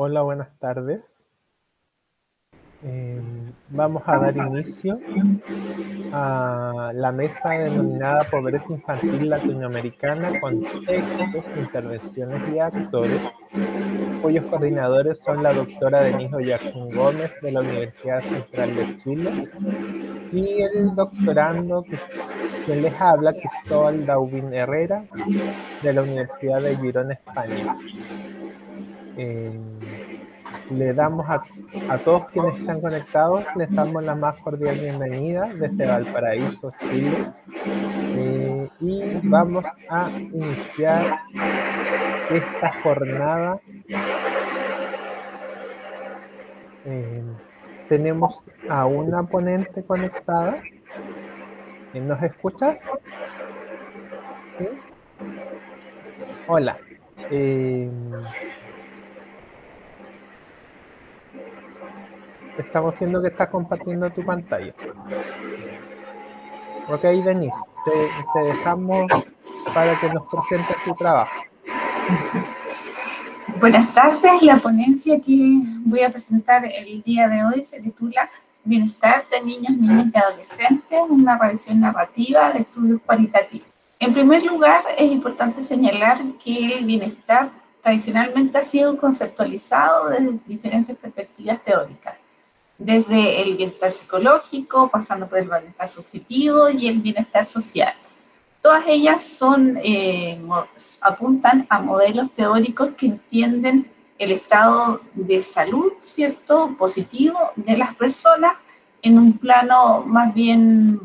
Hola, buenas tardes. Vamos a dar inicio a la mesa denominada Pobreza Infantil Latinoamericana con textos, intervenciones y actores, cuyos coordinadores son la doctora Denise Oyarzún Gómez de la Universidad Central de Chile y el doctorando quien les habla, Cristóbal Daubín Herrera, de la Universidad de Girona, España. Le damos a todos quienes están conectados, les damos la más cordial bienvenida desde Valparaíso, Chile. Y vamos a iniciar esta jornada. Tenemos a una ponente conectada. ¿Nos escuchas? ¿Sí? Hola. Estamos viendo que estás compartiendo tu pantalla. Ok, Denise, te dejamos para que nos presentes tu trabajo. Buenas tardes, la ponencia que voy a presentar el día de hoy se titula Bienestar de niños, niñas y adolescentes, una revisión narrativa de estudios cualitativos. En primer lugar, es importante señalar que el bienestar tradicionalmente ha sido conceptualizado desde diferentes perspectivas teóricas, desde el bienestar psicológico, pasando por el bienestar subjetivo y el bienestar social. Todas ellas apuntan a modelos teóricos que entienden el estado de salud, ¿cierto?, positivo de las personas en un plano más bien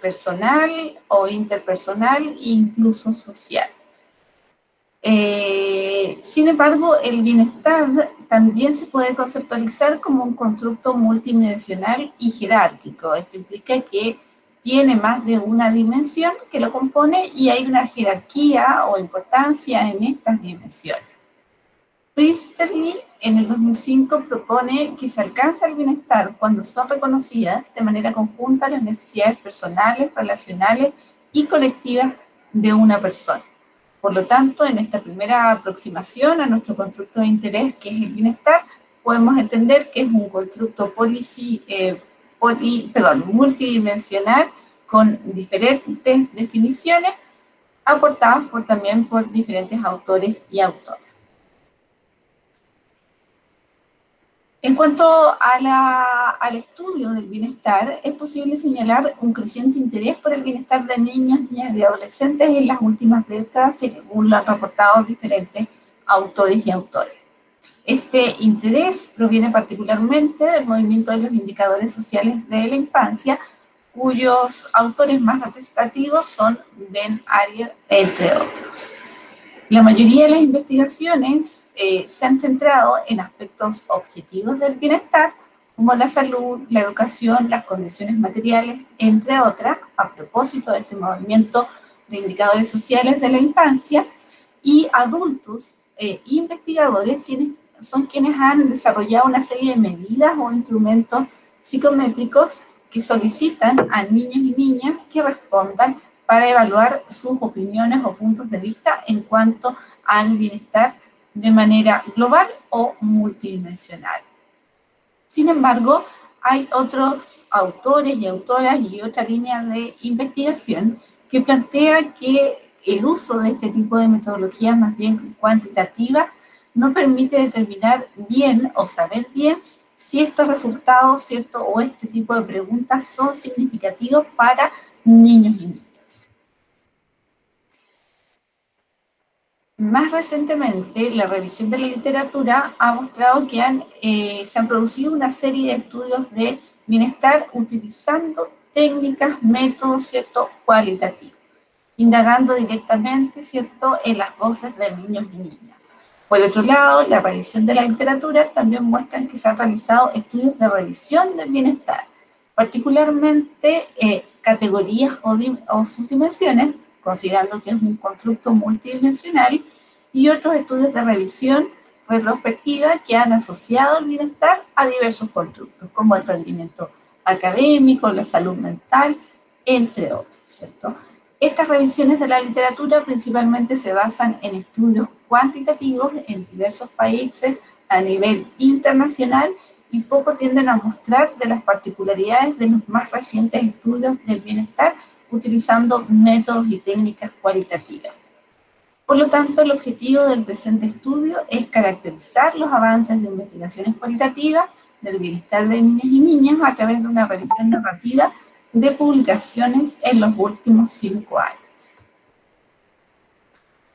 personal o interpersonal e incluso social. Sin embargo, el bienestar también se puede conceptualizar como un constructo multidimensional y jerárquico. Esto implica que tiene más de una dimensión que lo compone y hay una jerarquía o importancia en estas dimensiones. Priestley en el 2005 propone que se alcanza el bienestar cuando son reconocidas de manera conjunta las necesidades personales, relacionales y colectivas de una persona. Por lo tanto, en esta primera aproximación a nuestro constructo de interés, que es el bienestar, podemos entender que es un constructo multidimensional con diferentes definiciones aportadas también por diferentes autores y autoras. En cuanto al estudio del bienestar, es posible señalar un creciente interés por el bienestar de niños, niñas y adolescentes en las últimas décadas, según lo han reportado diferentes autores y autores. Este interés proviene particularmente del movimiento de los indicadores sociales de la infancia, cuyos autores más representativos son Ben Ariely, entre otros. La mayoría de las investigaciones se han centrado en aspectos objetivos del bienestar, como la salud, la educación, las condiciones materiales, entre otras, a propósito de este movimiento de indicadores sociales de la infancia, y adultos investigadores son quienes han desarrollado una serie de medidas o instrumentos psicométricos que solicitan a niños y niñas que respondan para evaluar sus opiniones o puntos de vista en cuanto al bienestar de manera global o multidimensional. Sin embargo, hay otros autores y autoras y otra línea de investigación que plantea que el uso de este tipo de metodologías más bien cuantitativas no permite determinar bien o saber bien si estos resultados, ¿cierto?, o este tipo de preguntas son significativos para niños y niñas. Más recientemente, la revisión de la literatura ha mostrado que se han producido una serie de estudios de bienestar utilizando técnicas, métodos, ¿cierto?, cualitativos, indagando directamente, ¿cierto?, en las voces de niños y niñas. Por otro lado, la revisión de la literatura también muestra que se han realizado estudios de revisión del bienestar, particularmente categorías o sus dimensiones, considerando que es un constructo multidimensional, y otros estudios de revisión retrospectiva que han asociado el bienestar a diversos constructos, como el rendimiento académico, la salud mental, entre otros, ¿cierto? Estas revisiones de la literatura principalmente se basan en estudios cuantitativos en diversos países a nivel internacional y poco tienden a mostrar de las particularidades de los más recientes estudios del bienestar utilizando métodos y técnicas cualitativas. Por lo tanto, el objetivo del presente estudio es caracterizar los avances de investigaciones cualitativas del bienestar de niños y niñas a través de una revisión narrativa de publicaciones en los últimos 5 años.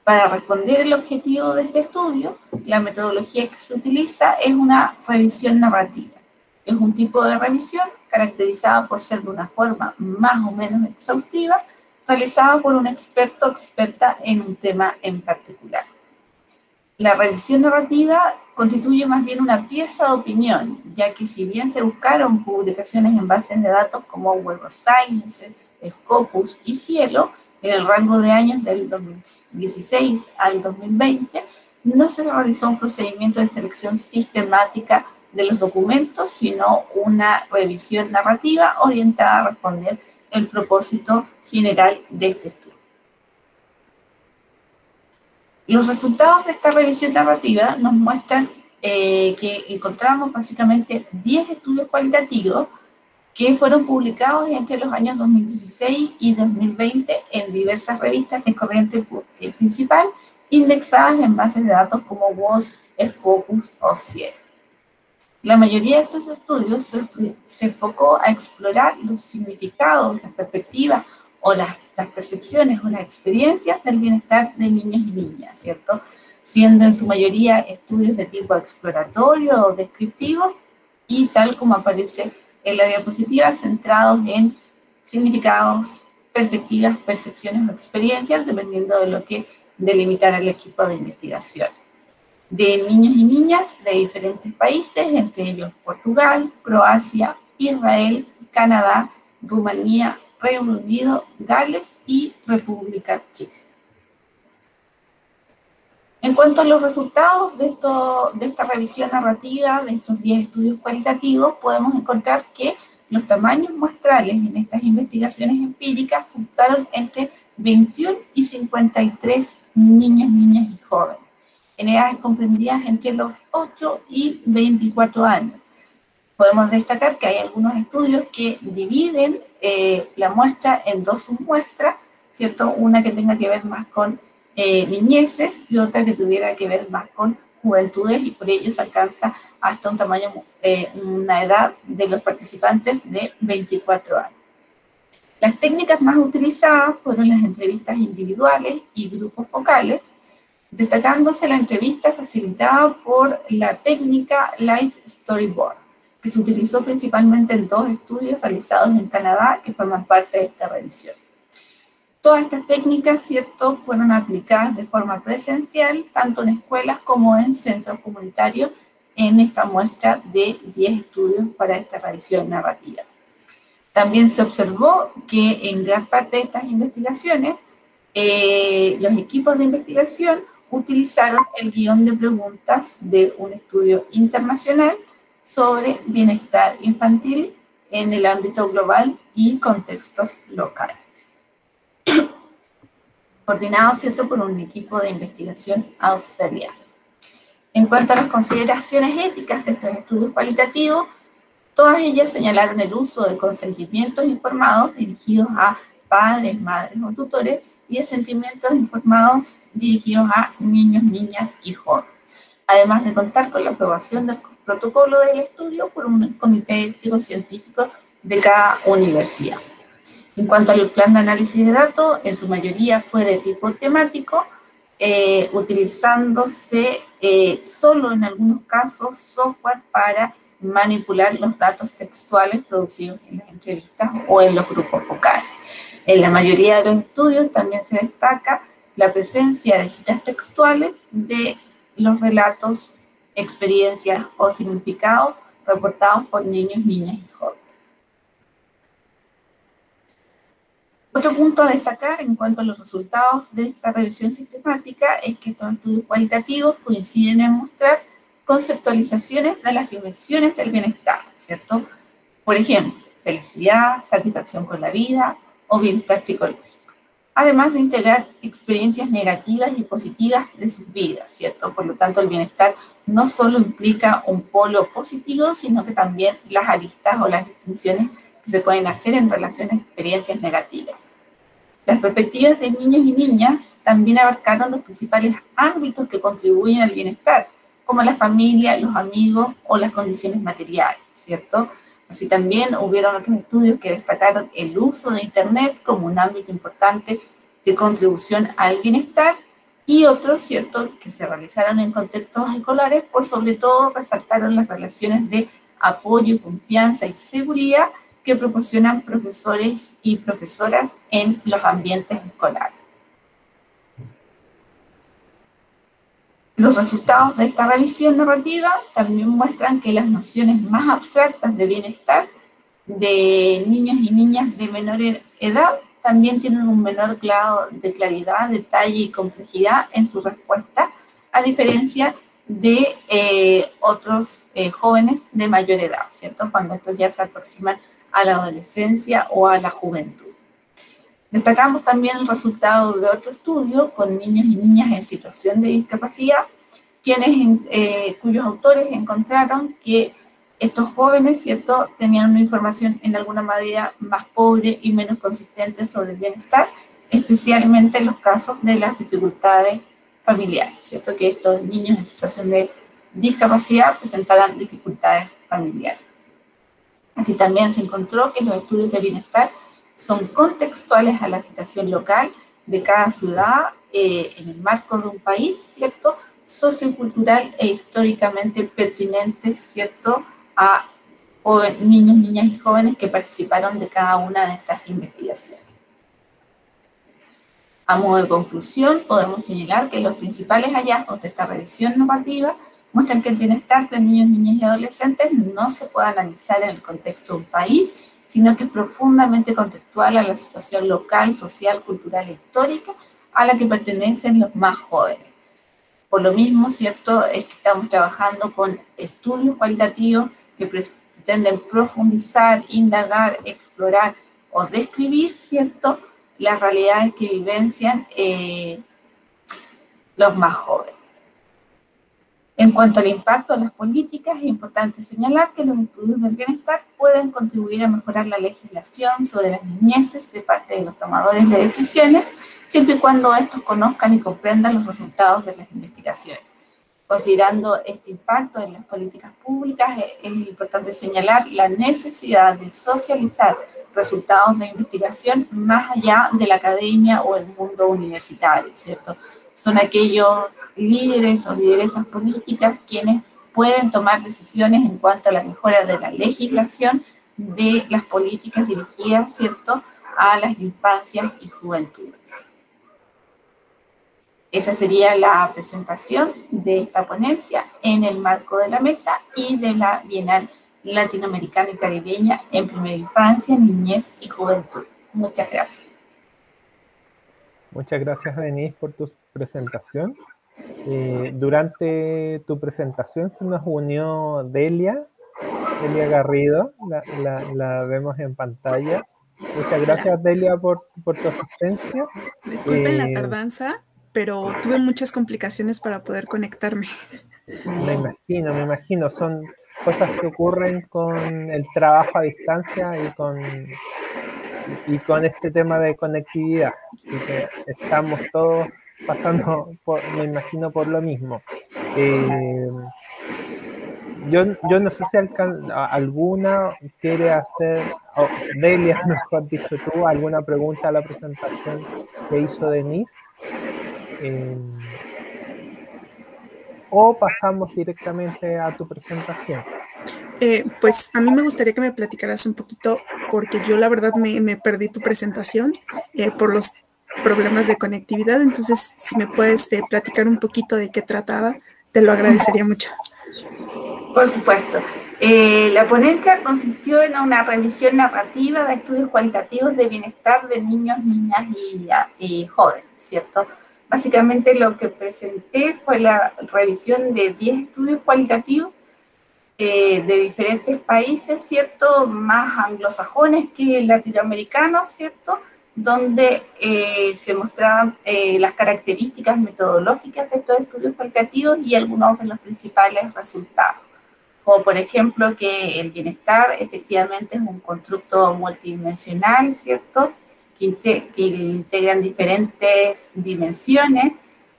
Para responder el objetivo de este estudio, la metodología que se utiliza es una revisión narrativa. Es un tipo de revisión caracterizada por ser de una forma más o menos exhaustiva, realizada por un experto o experta en un tema en particular. La revisión narrativa constituye más bien una pieza de opinión, ya que si bien se buscaron publicaciones en bases de datos como Web of Science, Scopus y Cielo, en el rango de años del 2016 al 2020, no se realizó un procedimiento de selección sistemática de los documentos, sino una revisión narrativa orientada a responder el propósito general de este estudio. Los resultados de esta revisión narrativa nos muestran que encontramos básicamente 10 estudios cualitativos que fueron publicados entre los años 2016 y 2020 en diversas revistas de corriente principal, indexadas en bases de datos como WOS, Scopus o Cielo. La mayoría de estos estudios se enfocó a explorar los significados, las perspectivas o las percepciones o las experiencias del bienestar de niños y niñas, ¿cierto? Siendo en su mayoría estudios de tipo exploratorio o descriptivo y tal como aparece en la diapositiva, centrados en significados, perspectivas, percepciones o experiencias, dependiendo de lo que delimitara el equipo de investigación. De niños y niñas de diferentes países, entre ellos Portugal, Croacia, Israel, Canadá, Rumanía, Reino Unido, Gales y República Checa. En cuanto a los resultados de esta revisión narrativa, de estos 10 estudios cualitativos, podemos encontrar que los tamaños muestrales en estas investigaciones empíricas fluctuaron entre 21 y 53 niños, niñas y jóvenes, en edades comprendidas entre los 8 y 24 años. Podemos destacar que hay algunos estudios que dividen la muestra en 2 submuestras, ¿cierto? Una que tenga que ver más con niñeces y otra que tuviera que ver más con juventudes, y por ello se alcanza hasta un tamaño, una edad de los participantes de 24 años. Las técnicas más utilizadas fueron las entrevistas individuales y grupos focales, destacándose la entrevista facilitada por la técnica Life Storyboard, que se utilizó principalmente en 2 estudios realizados en Canadá que forman parte de esta revisión. Todas estas técnicas, ¿cierto?, fueron aplicadas de forma presencial, tanto en escuelas como en centros comunitarios, en esta muestra de 10 estudios para esta revisión narrativa. También se observó que en gran parte de estas investigaciones, los equipos de investigación utilizaron el guión de preguntas de un estudio internacional sobre bienestar infantil en el ámbito global y contextos locales, coordinado, ¿cierto?, por un equipo de investigación australiano. En cuanto a las consideraciones éticas de estos estudios cualitativos, todas ellas señalaron el uso de consentimientos informados dirigidos a padres, madres o tutores y de sentimientos informados dirigidos a niños, niñas y jóvenes, además de contar con la aprobación del protocolo del estudio por un comité ético científico de cada universidad. En cuanto al plan de análisis de datos, en su mayoría fue de tipo temático, utilizándose solo en algunos casos software para manipular los datos textuales producidos en las entrevistas o en los grupos focales. En la mayoría de los estudios también se destaca la presencia de citas textuales de los relatos, experiencias o significados reportados por niños, niñas y jóvenes. Otro punto a destacar en cuanto a los resultados de esta revisión sistemática es que estos estudios cualitativos coinciden en mostrar conceptualizaciones de las dimensiones del bienestar, ¿cierto? Por ejemplo, felicidad, satisfacción con la vida o bienestar psicológico. además de integrar experiencias negativas y positivas de sus vidas, ¿cierto? Por lo tanto, el bienestar no solo implica un polo positivo, sino que también las aristas o las distinciones que se pueden hacer en relación a experiencias negativas. Las perspectivas de niños y niñas también abarcaron los principales ámbitos que contribuyen al bienestar, como la familia, los amigos o las condiciones materiales, ¿cierto? Así también hubieron otros estudios que destacaron el uso de Internet como un ámbito importante de contribución al bienestar y otros, ¿cierto?, que se realizaron en contextos escolares, por sobre todo resaltaron las relaciones de apoyo, confianza y seguridad que proporcionan profesores y profesoras en los ambientes escolares. Los resultados de esta revisión narrativa también muestran que las nociones más abstractas de bienestar de niños y niñas de menor edad también tienen un menor grado de claridad, detalle y complejidad en su respuesta, a diferencia de otros jóvenes de mayor edad, ¿cierto? Cuando estos ya se aproximan a la adolescencia o a la juventud. Destacamos también el resultado de otro estudio con niños y niñas en situación de discapacidad, cuyos autores encontraron que estos jóvenes, ¿cierto?, tenían una información en alguna medida más pobre y menos consistente sobre el bienestar, especialmente en los casos de las dificultades familiares, ¿cierto?, que estos niños en situación de discapacidad presentaran dificultades familiares. Así también se encontró que los estudios de bienestar son contextuales a la situación local de cada ciudad en el marco de un país, ¿cierto?, sociocultural e históricamente pertinentes, ¿cierto?, a niños, niñas y jóvenes que participaron de cada una de estas investigaciones. A modo de conclusión, podemos señalar que los principales hallazgos de esta revisión normativa muestran que el bienestar de niños, niñas y adolescentes no se puede analizar en el contexto de un país, sino que es profundamente contextual a la situación local, social, cultural e histórica a la que pertenecen los más jóvenes. Por lo mismo, ¿cierto?, es que estamos trabajando con estudios cualitativos que pretenden profundizar, indagar, explorar o describir, ¿cierto?, las realidades que vivencian los más jóvenes. En cuanto al impacto de las políticas, es importante señalar que los estudios del bienestar pueden contribuir a mejorar la legislación sobre las niñeces de parte de los tomadores de decisiones, siempre y cuando estos conozcan y comprendan los resultados de las investigaciones. Considerando este impacto en las políticas públicas, es importante señalar la necesidad de socializar resultados de investigación más allá de la academia o el mundo universitario, ¿cierto? Son aquellos líderes o lideresas políticas quienes pueden tomar decisiones en cuanto a la mejora de la legislación de las políticas dirigidas, ¿cierto?, a las infancias y juventudes. Esa sería la presentación de esta ponencia en el marco de la mesa y de la Bienal Latinoamericana y Caribeña en Primera Infancia, Niñez y Juventud. Muchas gracias. Muchas gracias, Denise, por tu presentación. Durante tu presentación se nos unió Delia Garrido, la vemos en pantalla. Muchas gracias, Delia, por tu asistencia. Disculpen la tardanza, pero tuve muchas complicaciones para poder conectarme. Me imagino, son cosas que ocurren con el trabajo a distancia y con este tema de conectividad. Así que estamos todos pasando, me imagino, por lo mismo. Yo no sé si alguna quiere hacer, Delia, mejor dicho tú, alguna pregunta a la presentación que hizo Denise. O pasamos directamente a tu presentación. Pues a mí me gustaría que me platicaras un poquito, porque yo la verdad me perdí tu presentación por los problemas de conectividad, entonces si me puedes platicar un poquito de qué trataba, te lo agradecería mucho. Por supuesto. La ponencia consistió en una revisión narrativa de estudios cualitativos de bienestar de niños, niñas y jóvenes, ¿cierto? Básicamente lo que presenté fue la revisión de 10 estudios cualitativos de diferentes países, ¿cierto? Más anglosajones que latinoamericanos, ¿cierto? donde se mostraban las características metodológicas de estos estudios cualitativos y algunos de los principales resultados, como por ejemplo que el bienestar efectivamente es un constructo multidimensional, ¿cierto?, que integran diferentes dimensiones,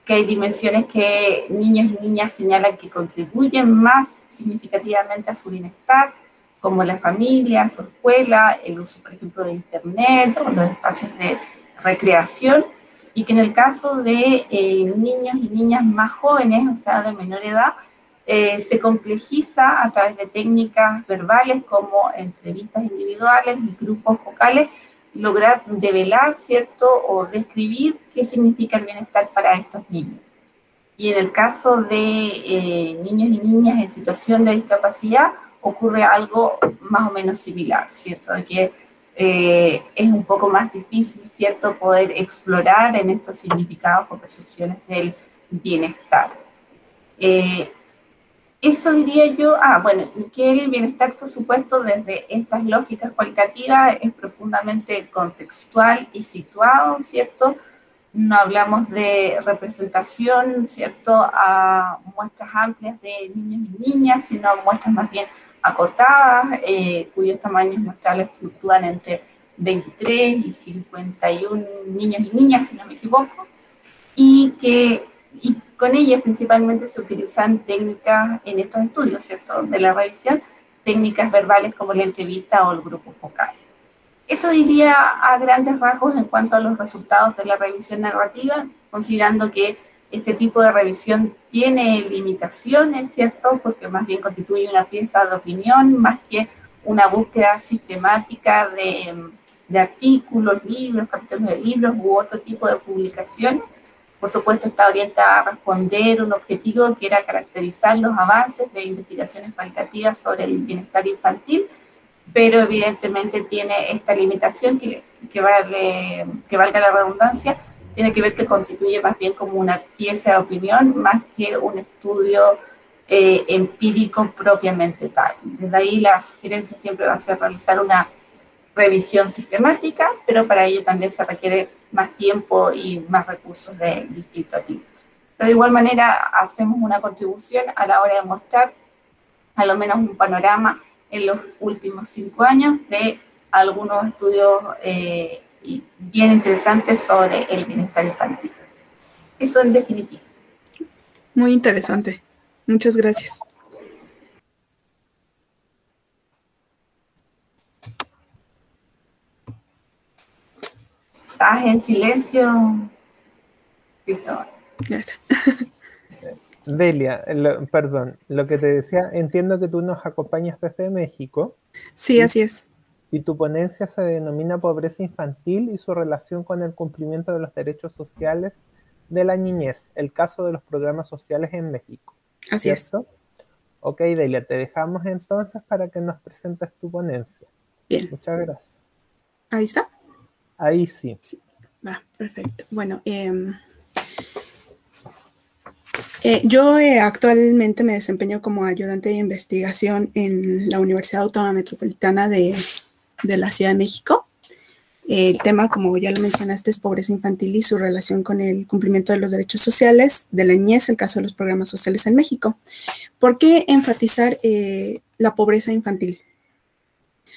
que hay dimensiones que niños y niñas señalan que contribuyen más significativamente a su bienestar, como la familia, su escuela, el uso, por ejemplo, de Internet o los espacios de recreación, y que en el caso de niños y niñas más jóvenes, o sea, de menor edad, se complejiza a través de técnicas verbales como entrevistas individuales y grupos focales, lograr develar, ¿cierto?, o describir qué significa el bienestar para estos niños. Y en el caso de niños y niñas en situación de discapacidad, ocurre algo más o menos similar, ¿cierto?, de que es un poco más difícil, ¿cierto?, poder explorar en estos significados o percepciones del bienestar. Eso diría yo, bueno, que el bienestar, por supuesto, desde estas lógicas cualitativas es profundamente contextual y situado, ¿cierto? No hablamos de representación, ¿cierto?, a muestras amplias de niños y niñas, sino a muestras más bien acotadas, cuyos tamaños muestrales fluctúan entre 23 y 51 niños y niñas, si no me equivoco, y con ellas principalmente se utilizan técnicas en estos estudios, ¿cierto?, de la revisión, técnicas verbales como la entrevista o el grupo focal. Eso diría a grandes rasgos en cuanto a los resultados de la revisión narrativa, considerando que este tipo de revisión tiene limitaciones, ¿cierto?, porque más bien constituye una pieza de opinión, más que una búsqueda sistemática de artículos, libros, capítulos de libros u otro tipo de publicación. Por supuesto, está orientada a responder un objetivo que era caracterizar los avances de investigaciones cualitativas sobre el bienestar infantil, pero evidentemente tiene esta limitación que valga la redundancia, tiene que ver que constituye más bien como una pieza de opinión más que un estudio empírico propiamente tal. Desde ahí la sugerencia siempre va a ser realizar una revisión sistemática, pero para ello también se requiere más tiempo y más recursos de distinto tipo. Pero de igual manera hacemos una contribución a la hora de mostrar a lo menos un panorama en los últimos 5 años de algunos estudios bien interesantes sobre el bienestar infantil. Eso en definitiva. Muy interesante. Muchas gracias. ¿Estás en silencio, Cristóbal? Ya está. Delia, perdón, lo que te decía, entiendo que tú nos acompañas desde México. Sí, así es. Y tu ponencia se denomina Pobreza Infantil y su relación con el cumplimiento de los derechos sociales de la niñez, el caso de los programas sociales en México. Así ¿cierto? Es. Ok, Delia, te dejamos entonces para que nos presentes tu ponencia. Bien. Muchas gracias. ¿Ahí está? Ahí sí. Sí. Va, perfecto. Bueno, yo actualmente me desempeño como ayudante de investigación en la Universidad Autónoma Metropolitana de la Ciudad de México. El tema, como ya lo mencionaste, es pobreza infantil y su relación con el cumplimiento de los derechos sociales de la niñez, el caso de los programas sociales en México. ¿Por qué enfatizar la pobreza infantil?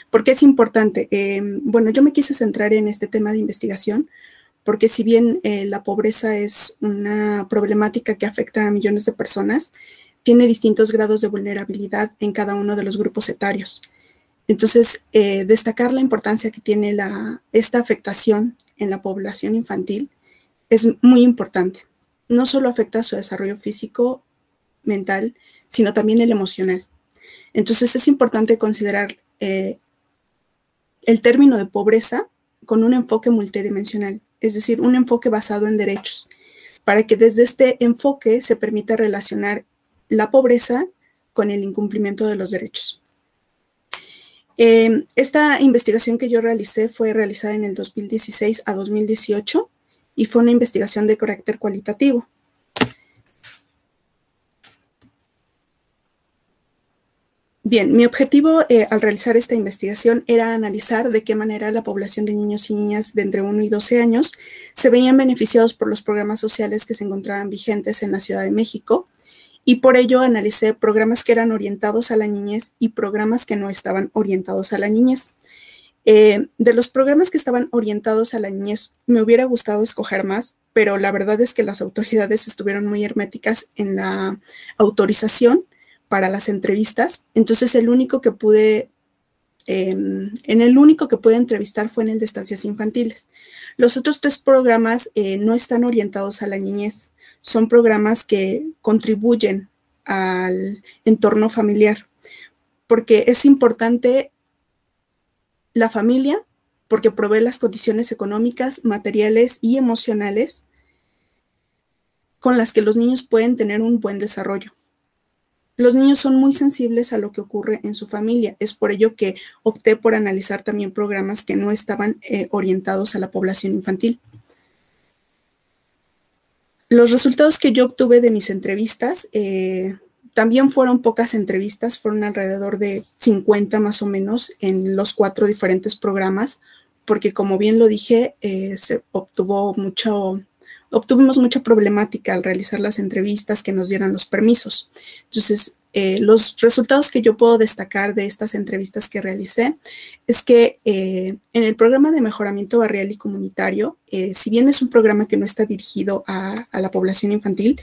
¿Por qué es importante? Bueno, yo me quise centrar en este tema de investigación porque si bien la pobreza es una problemática que afecta a millones de personas, tiene distintos grados de vulnerabilidad en cada uno de los grupos etarios. Entonces, destacar la importancia que tiene esta afectación en la población infantil es muy importante. No solo afecta a su desarrollo físico, mental, sino también el emocional. Entonces, es importante considerar el término de pobreza con un enfoque multidimensional, es decir, un enfoque basado en derechos, para que desde este enfoque se permita relacionar la pobreza con el incumplimiento de los derechos. Esta investigación que yo realicé fue realizada en el 2016 a 2018 y fue una investigación de carácter cualitativo. Bien, mi objetivo al realizar esta investigación era analizar de qué manera la población de niños y niñas de entre 1 y 12 años se veían beneficiados por los programas sociales que se encontraban vigentes en la Ciudad de México, y por ello analicé programas que eran orientados a la niñez y programas que no estaban orientados a la niñez. De los programas que estaban orientados a la niñez, me hubiera gustado escoger más, pero la verdad es que las autoridades estuvieron muy herméticas en la autorización para las entrevistas. Entonces, en el único que pude entrevistar fue en el de estancias infantiles. Los otros 3 programas no están orientados a la niñez. Son programas que contribuyen al entorno familiar, porque es importante la familia, porque provee las condiciones económicas, materiales y emocionales con las que los niños pueden tener un buen desarrollo. Los niños son muy sensibles a lo que ocurre en su familia. Es por ello que opté por analizar también programas que no estaban orientados a la población infantil. Los resultados que yo obtuve de mis entrevistas, también fueron pocas entrevistas, fueron alrededor de 50 más o menos en los 4 diferentes programas, porque como bien lo dije, obtuvimos mucha problemática al realizar las entrevistas, que nos dieran los permisos. Entonces, los resultados que yo puedo destacar de estas entrevistas que realicé es que en el programa de mejoramiento barrial y comunitario, si bien es un programa que no está dirigido a la población infantil,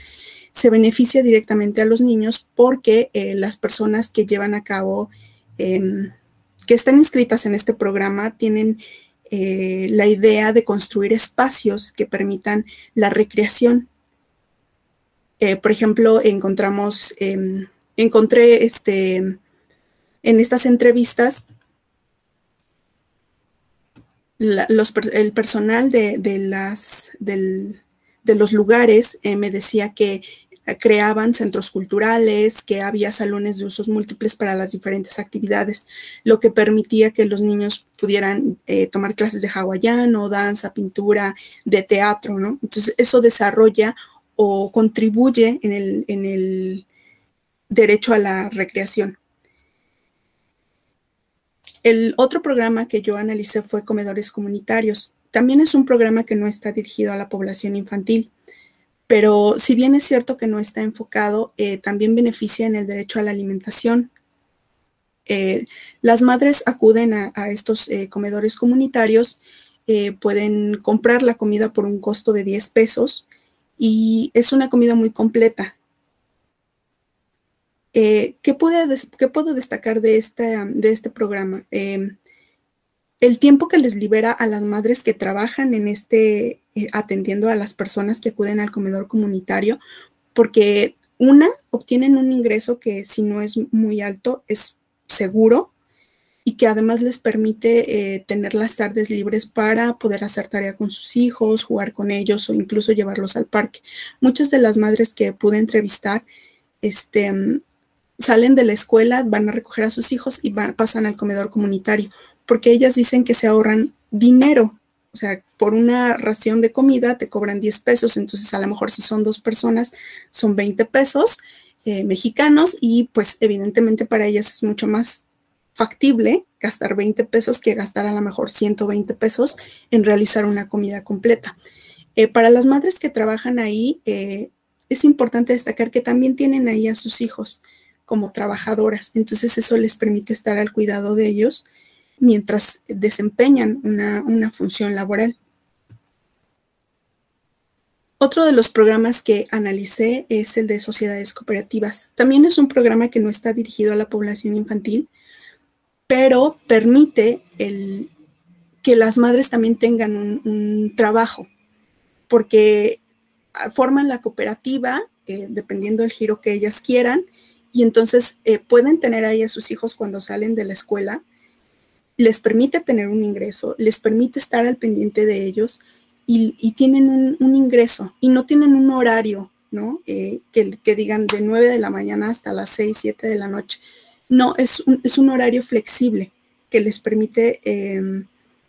se beneficia directamente a los niños porque las personas que llevan a cabo, que están inscritas en este programa, tienen la idea de construir espacios que permitan la recreación. Por ejemplo, encontré en estas entrevistas el personal de los lugares me decía que creaban centros culturales, que había salones de usos múltiples para las diferentes actividades, lo que permitía que los niños pudieran tomar clases de hawaiano, danza, pintura, de teatro, ¿no? Entonces, eso desarrolla o contribuye en el derecho a la recreación. El otro programa que yo analicé fue comedores comunitarios. También es un programa que no está dirigido a la población infantil, pero si bien es cierto que no está enfocado, también beneficia en el derecho a la alimentación. Las madres acuden a estos comedores comunitarios, pueden comprar la comida por un costo de 10 pesos y es una comida muy completa. ¿Qué puedo destacar de este programa? El tiempo que les libera a las madres que trabajan en atendiendo a las personas que acuden al comedor comunitario, porque obtienen un ingreso que si no es muy alto, es seguro y que además les permite tener las tardes libres para poder hacer tarea con sus hijos, jugar con ellos o incluso llevarlos al parque. Muchas de las madres que pude entrevistar, salen de la escuela, van a recoger a sus hijos y pasan al comedor comunitario, porque ellas dicen que se ahorran dinero. O sea, por una ración de comida te cobran 10 pesos, entonces a lo mejor si son 2 personas son 20 pesos mexicanos y pues evidentemente para ellas es mucho más factible gastar 20 pesos que gastar a lo mejor 120 pesos en realizar una comida completa. Para las madres que trabajan ahí, es importante destacar que también tienen ahí a sus hijos como trabajadoras, entonces eso les permite estar al cuidado de ellos mientras desempeñan una función laboral. Otro de los programas que analicé es el de sociedades cooperativas. También es un programa que no está dirigido a la población infantil, pero permite que las madres también tengan un trabajo, porque forman la cooperativa dependiendo del giro que ellas quieran, y entonces pueden tener ahí a sus hijos cuando salen de la escuela, les permite tener un ingreso, les permite estar al pendiente de ellos y tienen un ingreso y no tienen un horario, ¿no? Que digan de 9 de la mañana hasta las 6, 7 de la noche. No, es un horario flexible que les permite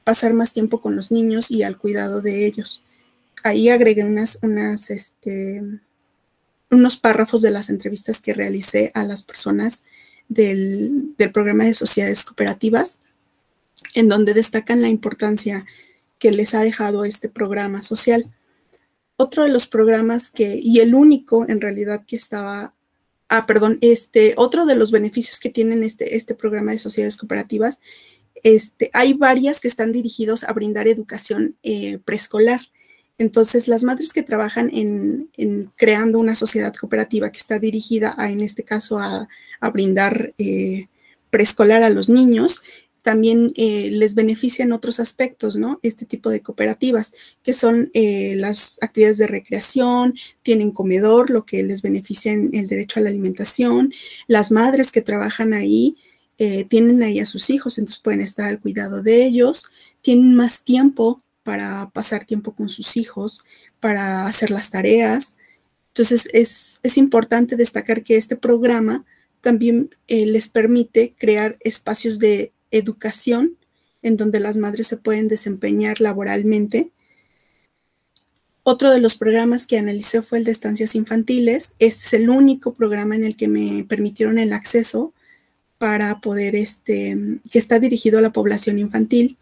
pasar más tiempo con los niños y al cuidado de ellos. Ahí agregué unos párrafos de las entrevistas que realicé a las personas del programa de sociedades cooperativas, en donde destacan la importancia que les ha dejado este programa social. Otro de los programas y el único en realidad que estaba, otro de los beneficios que tienen este programa de sociedades cooperativas, hay varias que están dirigidos a brindar educación preescolar. Entonces, las madres que trabajan en creando una sociedad cooperativa que está dirigida en este caso a brindar preescolar a los niños, también les benefician otros aspectos, ¿no? Este tipo de cooperativas, que son las actividades de recreación, tienen comedor, lo que les beneficia en el derecho a la alimentación. Las madres que trabajan ahí tienen ahí a sus hijos, entonces pueden estar al cuidado de ellos, tienen más tiempo para pasar tiempo con sus hijos, para hacer las tareas. Entonces, es importante destacar que este programa también les permite crear espacios de educación en donde las madres se pueden desempeñar laboralmente. Otro de los programas que analicé fue el de estancias infantiles. Este es el único programa en el que me permitieron el acceso para poder, que está dirigido a la población infantil.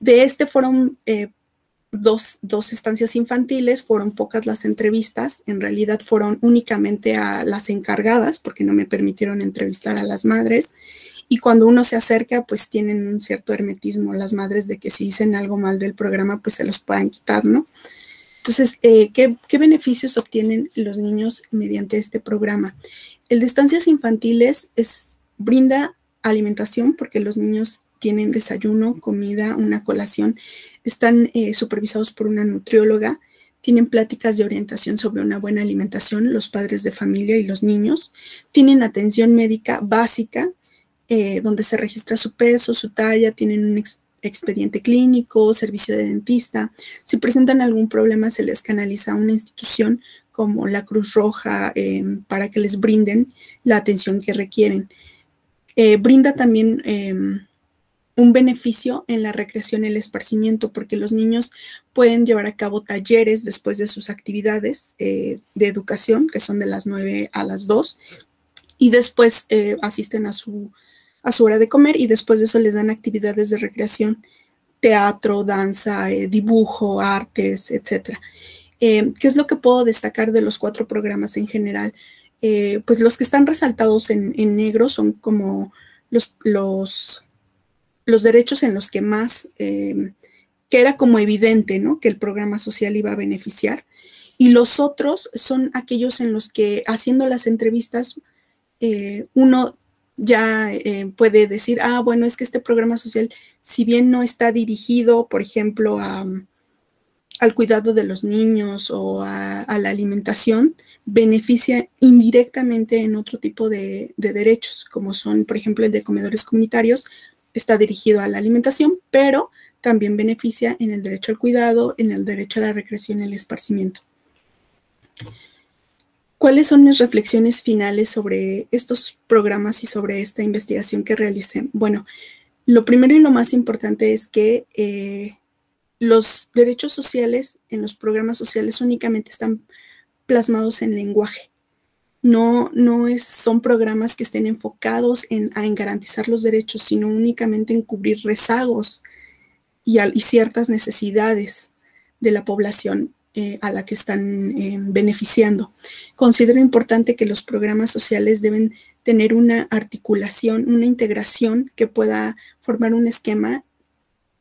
De fueron dos estancias infantiles, fueron pocas las entrevistas, en realidad fueron únicamente a las encargadas porque no me permitieron entrevistar a las madres, y cuando uno se acerca pues tienen un cierto hermetismo las madres de que si dicen algo mal del programa pues se los puedan quitar, ¿no? Entonces, ¿qué beneficios obtienen los niños mediante este programa? El de estancias infantiles brinda alimentación porque los niños tienen desayuno, comida, una colación, están supervisados por una nutrióloga, tienen pláticas de orientación sobre una buena alimentación, los padres de familia y los niños, tienen atención médica básica, donde se registra su peso, su talla, tienen un expediente clínico, servicio de dentista. Si presentan algún problema, se les canaliza a una institución como la Cruz Roja para que les brinden la atención que requieren. Brinda también un beneficio en la recreación y el esparcimiento, porque los niños pueden llevar a cabo talleres después de sus actividades de educación, que son de las 9 a las 2, y después asisten a su hora de comer, y después de eso les dan actividades de recreación, teatro, danza, dibujo, artes, etc. ¿Qué es lo que puedo destacar de los 4 programas en general? Pues los que están resaltados en negro son como los derechos en los que más, que era como evidente, ¿no?, que el programa social iba a beneficiar, y los otros son aquellos en los que, haciendo las entrevistas, uno ya puede decir, bueno, es que este programa social, si bien no está dirigido, por ejemplo, al cuidado de los niños o a la alimentación, beneficia indirectamente en otro tipo de derechos, como son, por ejemplo, el de comedores comunitarios, está dirigido a la alimentación, pero también beneficia en el derecho al cuidado, en el derecho a la recreación y el esparcimiento. ¿Cuáles son mis reflexiones finales sobre estos programas y sobre esta investigación que realicé? Bueno, lo primero y lo más importante es que los derechos sociales en los programas sociales únicamente están plasmados en lenguaje. No son programas que estén enfocados en garantizar los derechos, sino únicamente en cubrir rezagos y ciertas necesidades de la población a la que están beneficiando. Considero importante que los programas sociales deben tener una articulación, una integración que pueda formar un esquema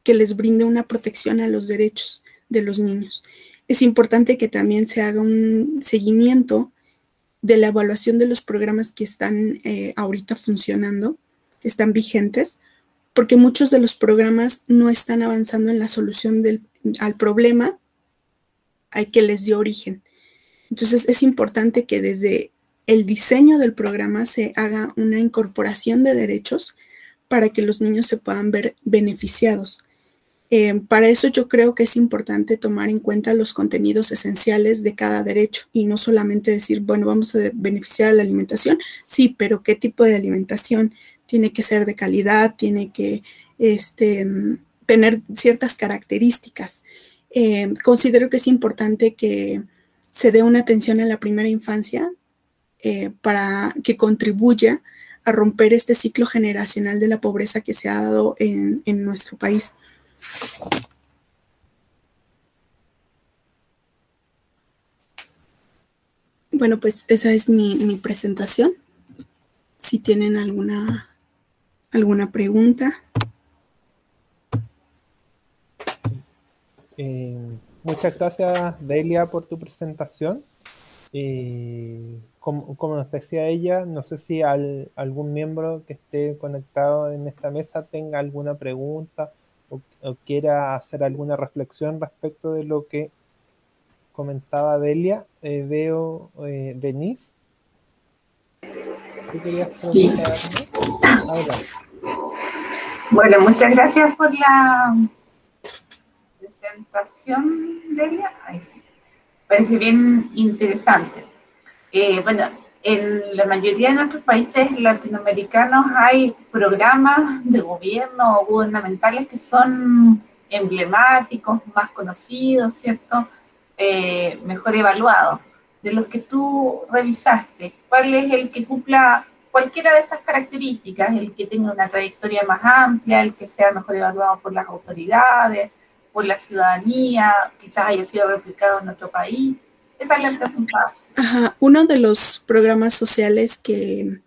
que les brinde una protección a los derechos de los niños. Es importante que también se haga un seguimiento de la evaluación de los programas que están ahorita funcionando, que están vigentes, porque muchos de los programas no están avanzando en la solución al problema al que les dio origen. Entonces, es importante que desde el diseño del programa se haga una incorporación de derechos para que los niños se puedan ver beneficiados. Para eso yo creo que es importante tomar en cuenta los contenidos esenciales de cada derecho y no solamente decir, bueno, vamos a beneficiar a la alimentación, sí, pero ¿qué tipo de alimentación? Tiene que ser de calidad, tiene que tener ciertas características. Considero que es importante que se dé una atención a la primera infancia para que contribuya a romper este ciclo generacional de la pobreza que se ha dado en nuestro país. Bueno, pues esa es mi presentación. Si tienen alguna pregunta. Muchas gracias, Delia, por tu presentación. Como nos decía ella, no sé si algún miembro que esté conectado en esta mesa tenga alguna pregunta o quiera hacer alguna reflexión respecto de lo que comentaba Delia. Veo, Denise. ¿Tú querías preguntar algo? Adelante. Bueno, muchas gracias por la presentación, Delia. Ahí sí. Parece bien interesante. Bueno, en la mayoría de nuestros países latinoamericanos hay programas de gobierno o gubernamentales que son emblemáticos, más conocidos, ¿cierto? Mejor evaluados. De los que tú revisaste, ¿cuál es el que cumpla cualquiera de estas características? El que tenga una trayectoria más amplia, el que sea mejor evaluado por las autoridades, por la ciudadanía, quizás haya sido replicado en otro país. Esa es la pregunta. Ajá, uno de los programas sociales que,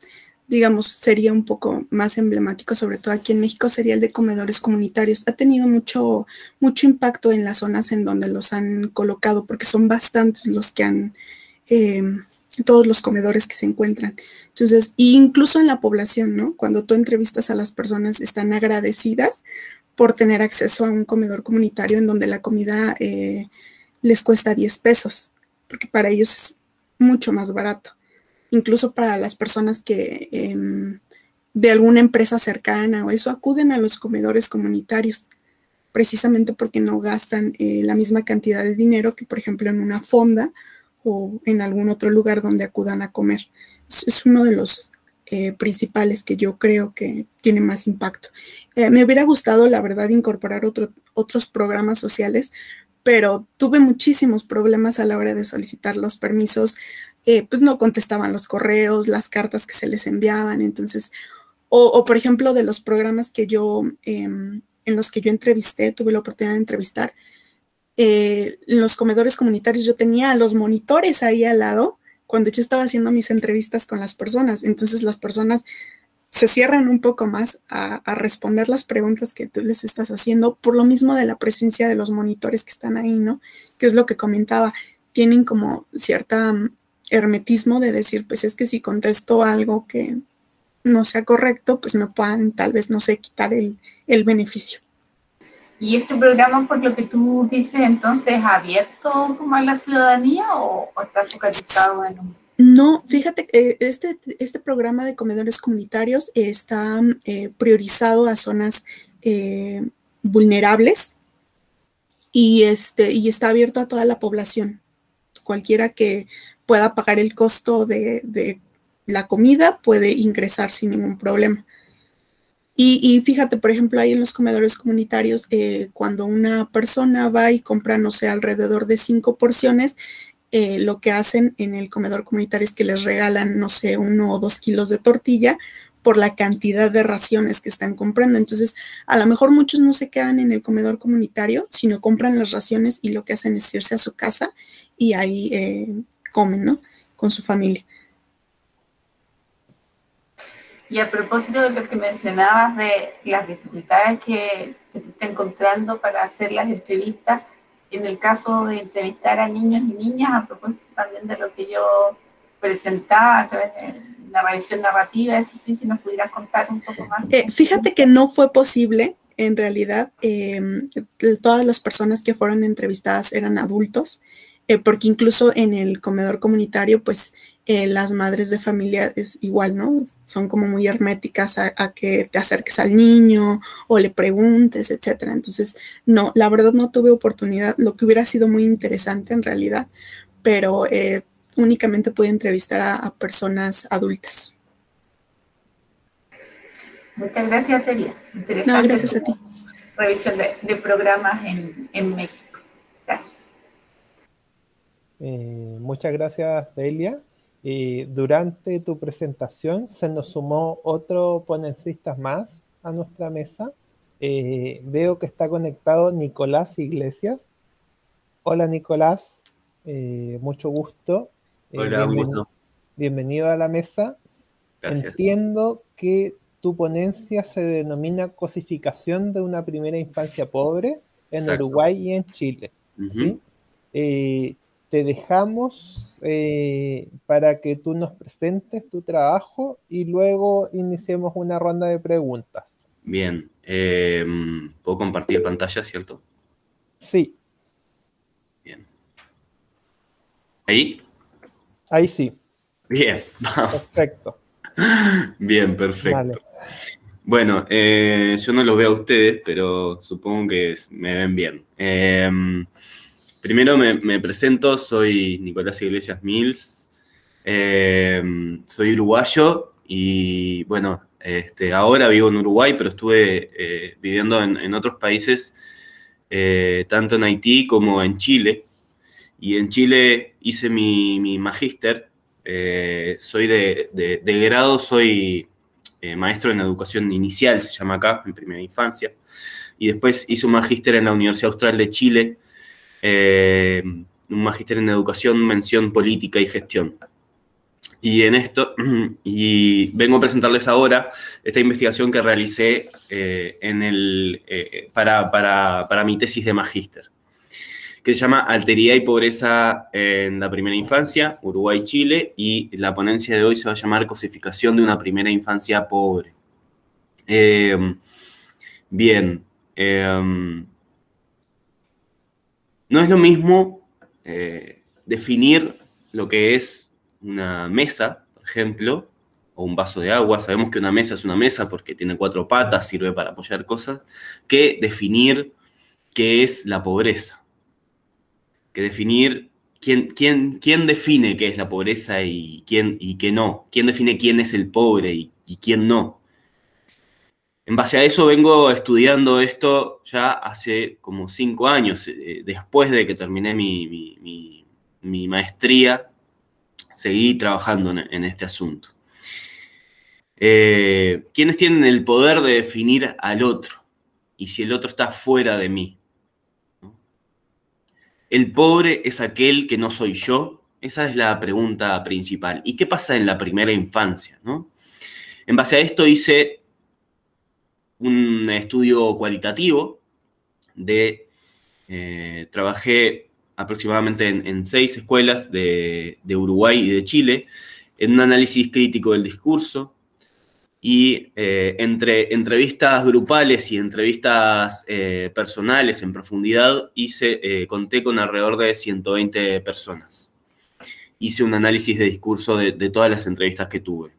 digamos, sería un poco más emblemático, sobre todo aquí en México, sería el de comedores comunitarios. Ha tenido mucho impacto en las zonas en donde los han colocado, porque son bastantes los que han, todos los comedores que se encuentran. Entonces, incluso en la población, ¿no? Cuando tú entrevistas a las personas, están agradecidas por tener acceso a un comedor comunitario en donde la comida les cuesta 10 pesos, porque para ellos es mucho más barato. Incluso para las personas que de alguna empresa cercana o eso acuden a los comedores comunitarios, precisamente porque no gastan la misma cantidad de dinero que, por ejemplo, en una fonda o en algún otro lugar donde acudan a comer. Es uno de los principales que yo creo que tiene más impacto. Me hubiera gustado, la verdad, incorporar otros programas sociales, pero tuve muchísimos problemas a la hora de solicitar los permisos. Pues no contestaban los correos, las cartas que se les enviaban. Entonces, o por ejemplo, de los programas que yo, en los que yo entrevisté, tuve la oportunidad de entrevistar, en los comedores comunitarios yo tenía a los monitores ahí al lado cuando yo estaba haciendo mis entrevistas con las personas. Entonces las personas se cierran un poco más a responder las preguntas que tú les estás haciendo por lo mismo de la presencia de los monitores que están ahí, ¿no? Que es lo que comentaba, tienen como cierta hermetismo de decir, pues es que si contesto algo que no sea correcto, pues me puedan tal vez, no sé, quitar el beneficio. ¿Y este programa, por lo que tú dices, entonces, es abierto como a la ciudadanía o está focalizado en un... No, fíjate que este programa de comedores comunitarios está priorizado a zonas vulnerables y está abierto a toda la población. Cualquiera que pueda pagar el costo de la comida puede ingresar sin ningún problema. Y fíjate, por ejemplo, ahí en los comedores comunitarios, cuando una persona va y compra, no sé, alrededor de 5 porciones, lo que hacen en el comedor comunitario es que les regalan, no sé, 1 o 2 kilos de tortilla por la cantidad de raciones que están comprando. Entonces, a lo mejor muchos no se quedan en el comedor comunitario, sino compran las raciones y lo que hacen es irse a su casa y ahí comen, ¿no? Con su familia. Y a propósito de lo que mencionabas de las dificultades que te fuiste encontrando para hacer las entrevistas, en el caso de entrevistar a niños y niñas, a propósito también de lo que yo presentaba a través de la revisión narrativa, si nos pudieras contar un poco más. Fíjate que no fue posible, en realidad, todas las personas que fueron entrevistadas eran adultos, porque incluso en el comedor comunitario, pues, las madres de familia es igual, ¿no? Son como muy herméticas a que te acerques al niño o le preguntes, etcétera. Entonces, no, la verdad no tuve oportunidad, lo que hubiera sido muy interesante en realidad, pero únicamente pude entrevistar a personas adultas. Muchas gracias, Delia. Interesante. No, gracias a ti. Revisión de programas en México. Gracias. Muchas gracias, Delia. Durante tu presentación se nos sumó otro ponencista más a nuestra mesa. Veo que está conectado Nicolás Iglesias. Hola Nicolás, mucho gusto. Hola, un gusto. Bienvenido a la mesa. Gracias. Entiendo que tu ponencia se denomina Cosificación de una primera infancia pobre en Exacto. Uruguay y en Chile. ¿Sí? Te dejamos para que tú nos presentes tu trabajo y luego iniciemos una ronda de preguntas. Bien. ¿Puedo compartir pantalla, cierto? Sí. Bien. ¿Ahí? Ahí sí. Bien. Perfecto. Bien, perfecto. Vale. Bueno, yo no los veo a ustedes, pero supongo que me ven bien. Primero me presento, soy Nicolás Iglesias Mills, soy uruguayo y bueno, ahora vivo en Uruguay, pero estuve viviendo en otros países, tanto en Haití como en Chile. Y en Chile hice mi magíster, soy de grado, soy maestro en educación inicial, se llama acá, en primera infancia, y después hice un magíster en la Universidad Austral de Chile, un magíster en educación, mención política y gestión. Y en esto, y vengo a presentarles ahora esta investigación que realicé para mi tesis de magíster, que se llama Alteridad y Pobreza en la primera infancia, Uruguay-Chile, y la ponencia de hoy se va a llamar Cosificación de una primera infancia pobre. Bien. No es lo mismo definir lo que es una mesa, por ejemplo, o un vaso de agua. Sabemos que una mesa es una mesa porque tiene 4 patas, sirve para apoyar cosas, que definir qué es la pobreza. Que definir quién define qué es la pobreza y qué no. Quién define quién es el pobre y quién no. En base a eso vengo estudiando esto ya hace como 5 años. Después de que terminé mi maestría, seguí trabajando en este asunto. ¿Quiénes tienen el poder de definir al otro? Y si el otro está fuera de mí. ¿El pobre es aquel que no soy yo? Esa es la pregunta principal. ¿Y qué pasa en la primera infancia, no? En base a esto hice un estudio cualitativo trabajé aproximadamente en 6 escuelas de Uruguay y de Chile, en un análisis crítico del discurso, y entre entrevistas grupales y entrevistas personales en profundidad, conté con alrededor de 120 personas. Hice un análisis de discurso de todas las entrevistas que tuve.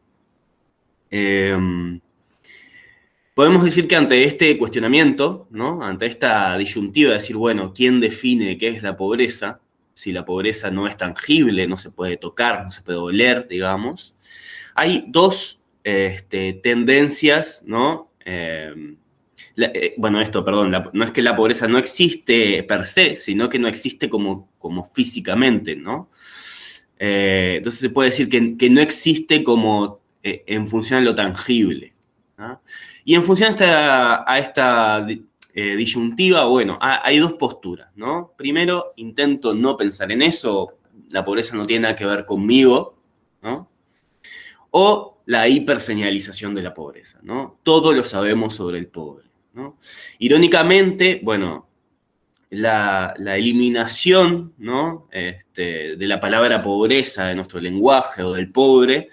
Podemos decir que ante este cuestionamiento, ¿no? Ante esta disyuntiva de decir, bueno, ¿quién define qué es la pobreza? Si la pobreza no es tangible, no se puede tocar, no se puede oler, digamos. Hay 2 tendencias, ¿no? No es que la pobreza no existe per se, sino que no existe como físicamente, ¿no? Entonces se puede decir que no existe como en función de lo tangible, ¿no? Y en función a esta disyuntiva, bueno, hay 2 posturas, ¿no? Primero, intento no pensar en eso, la pobreza no tiene nada que ver conmigo, ¿no? O la hiperseñalización de la pobreza, ¿no? Todo lo sabemos sobre el pobre, ¿no? Irónicamente, bueno, la eliminación, ¿no? De la palabra pobreza de nuestro lenguaje o del pobre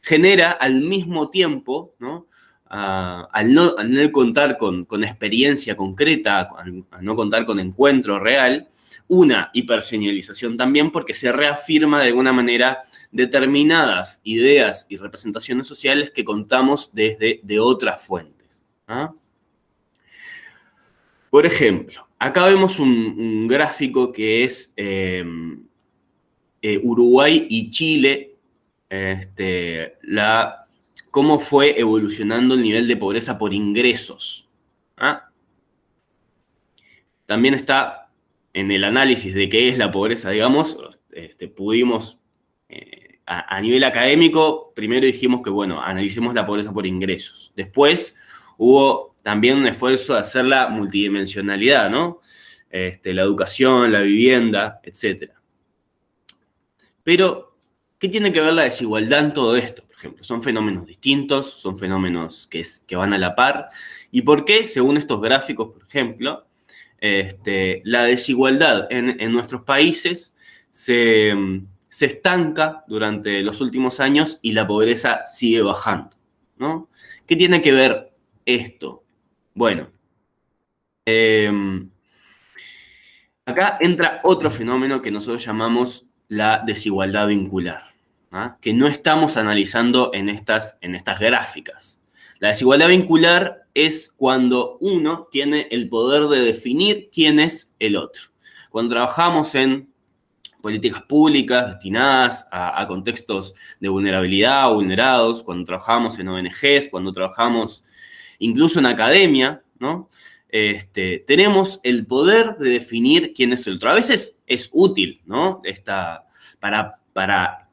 genera al mismo tiempo, ¿no? Al no contar con experiencia concreta, al no contar con encuentro real, una hiperseñalización también porque se reafirma de alguna manera determinadas ideas y representaciones sociales que contamos desde otras fuentes. ¿Ah? Por ejemplo, acá vemos un gráfico que es Uruguay y Chile, cómo fue evolucionando el nivel de pobreza por ingresos. ¿Ah? También está en el análisis de qué es la pobreza, digamos, pudimos a nivel académico, primero dijimos que, bueno, analicemos la pobreza por ingresos. Después hubo también un esfuerzo de hacer la multidimensionalidad, ¿no? La educación, la vivienda, etc. Pero, ¿qué tiene que ver la desigualdad en todo esto? Por ejemplo, ¿son fenómenos distintos? ¿Son fenómenos que van a la par? ¿Y por qué, según estos gráficos, por ejemplo, la desigualdad en nuestros países se estanca durante los últimos años y la pobreza sigue bajando, ¿no? ¿Qué tiene que ver esto? Bueno, acá entra otro fenómeno que nosotros llamamos la desigualdad vincular, ¿ah? Que no estamos analizando en estas gráficas. La desigualdad vincular es cuando uno tiene el poder de definir quién es el otro. Cuando trabajamos en políticas públicas destinadas a contextos de vulnerabilidad o vulnerados, cuando trabajamos en ONGs, cuando trabajamos incluso en academia, ¿no? Tenemos el poder de definir quién es el otro. A veces es útil, ¿no? Para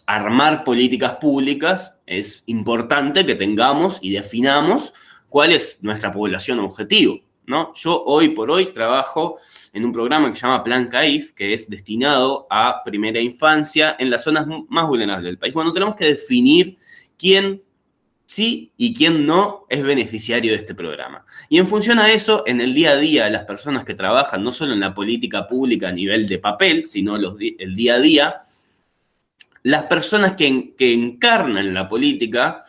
armar políticas públicas es importante que tengamos y definamos cuál es nuestra población objetivo, ¿no? Yo hoy por hoy trabajo en un programa que se llama Plan CAIF, que es destinado a primera infancia en las zonas más vulnerables del país. Bueno, tenemos que definir quién sí y quién no es beneficiario de este programa. Y en función a eso, en el día a día, las personas que trabajan no solo en la política pública a nivel de papel, sino el día a día, las personas que encarnan la política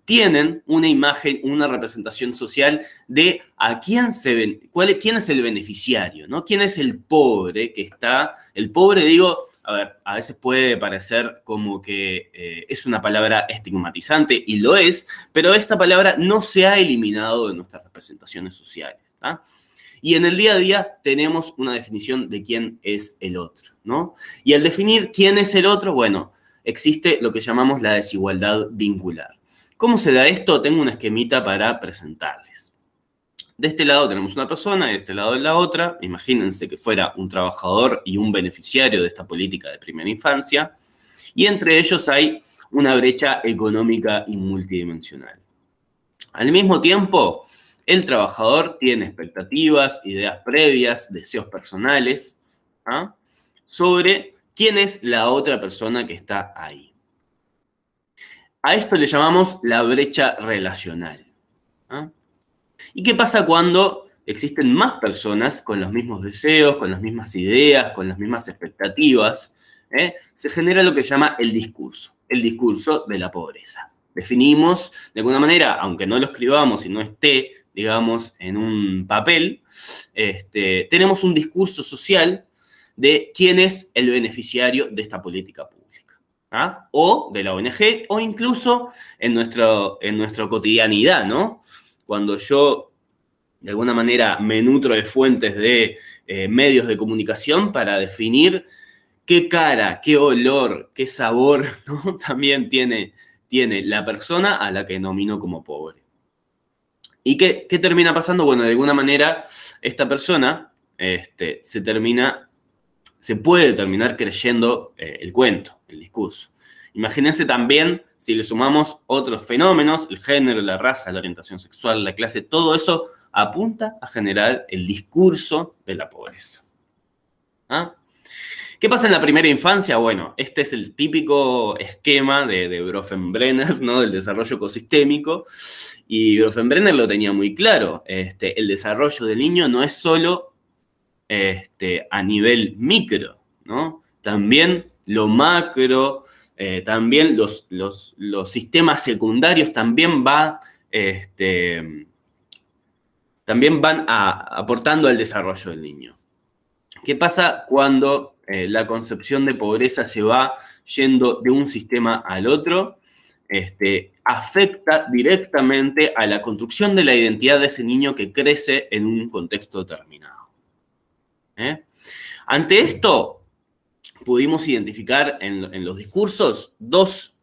tienen una imagen, una representación social de quién es el beneficiario, ¿no? ¿Quién es el pobre que está? El pobre, digo, a ver, a veces puede parecer como que es una palabra estigmatizante, y lo es, pero esta palabra no se ha eliminado de nuestras representaciones sociales, ¿tá? Y en el día a día tenemos una definición de quién es el otro, ¿no? Y al definir quién es el otro, bueno, existe lo que llamamos la desigualdad vincular. ¿Cómo se da esto? Tengo una esquemita para presentarles. De este lado tenemos una persona y de este lado la otra. Imagínense que fuera un trabajador y un beneficiario de esta política de primera infancia. Y entre ellos hay una brecha económica y multidimensional. Al mismo tiempo, el trabajador tiene expectativas, ideas previas, deseos personales, ¿ah? Sobre quién es la otra persona que está ahí. A esto le llamamos la brecha relacional, ¿ah? ¿Y qué pasa cuando existen más personas con los mismos deseos, con las mismas ideas, con las mismas expectativas? Se genera lo que se llama el discurso de la pobreza. Definimos, de alguna manera, aunque no lo escribamos y no esté, digamos, en un papel, tenemos un discurso social de quién es el beneficiario de esta política pública, ¿ah? O de la ONG, o incluso en nuestra cotidianidad, ¿no? Cuando yo, de alguna manera, me nutro de fuentes de medios de comunicación para definir qué cara, qué olor, qué sabor, ¿no? También tiene la persona a la que nomino como pobre. ¿Y qué termina pasando? Bueno, de alguna manera, esta persona se puede terminar creyendo el cuento, el discurso. Imagínense también si le sumamos otros fenómenos, el género, la raza, la orientación sexual, la clase, todo eso apunta a generar el discurso de la pobreza, ¿ah? ¿Qué pasa en la primera infancia? Bueno, este es el típico esquema de Bronfenbrenner, ¿no? Del desarrollo ecosistémico, y Bronfenbrenner lo tenía muy claro. El desarrollo del niño no es solo a nivel micro, ¿no? También lo macro, también los sistemas secundarios también van aportando al desarrollo del niño. ¿Qué pasa cuando la concepción de pobreza se va yendo de un sistema al otro? Afecta directamente a la construcción de la identidad de ese niño que crece en un contexto determinado. Ante esto, pudimos identificar en los discursos dos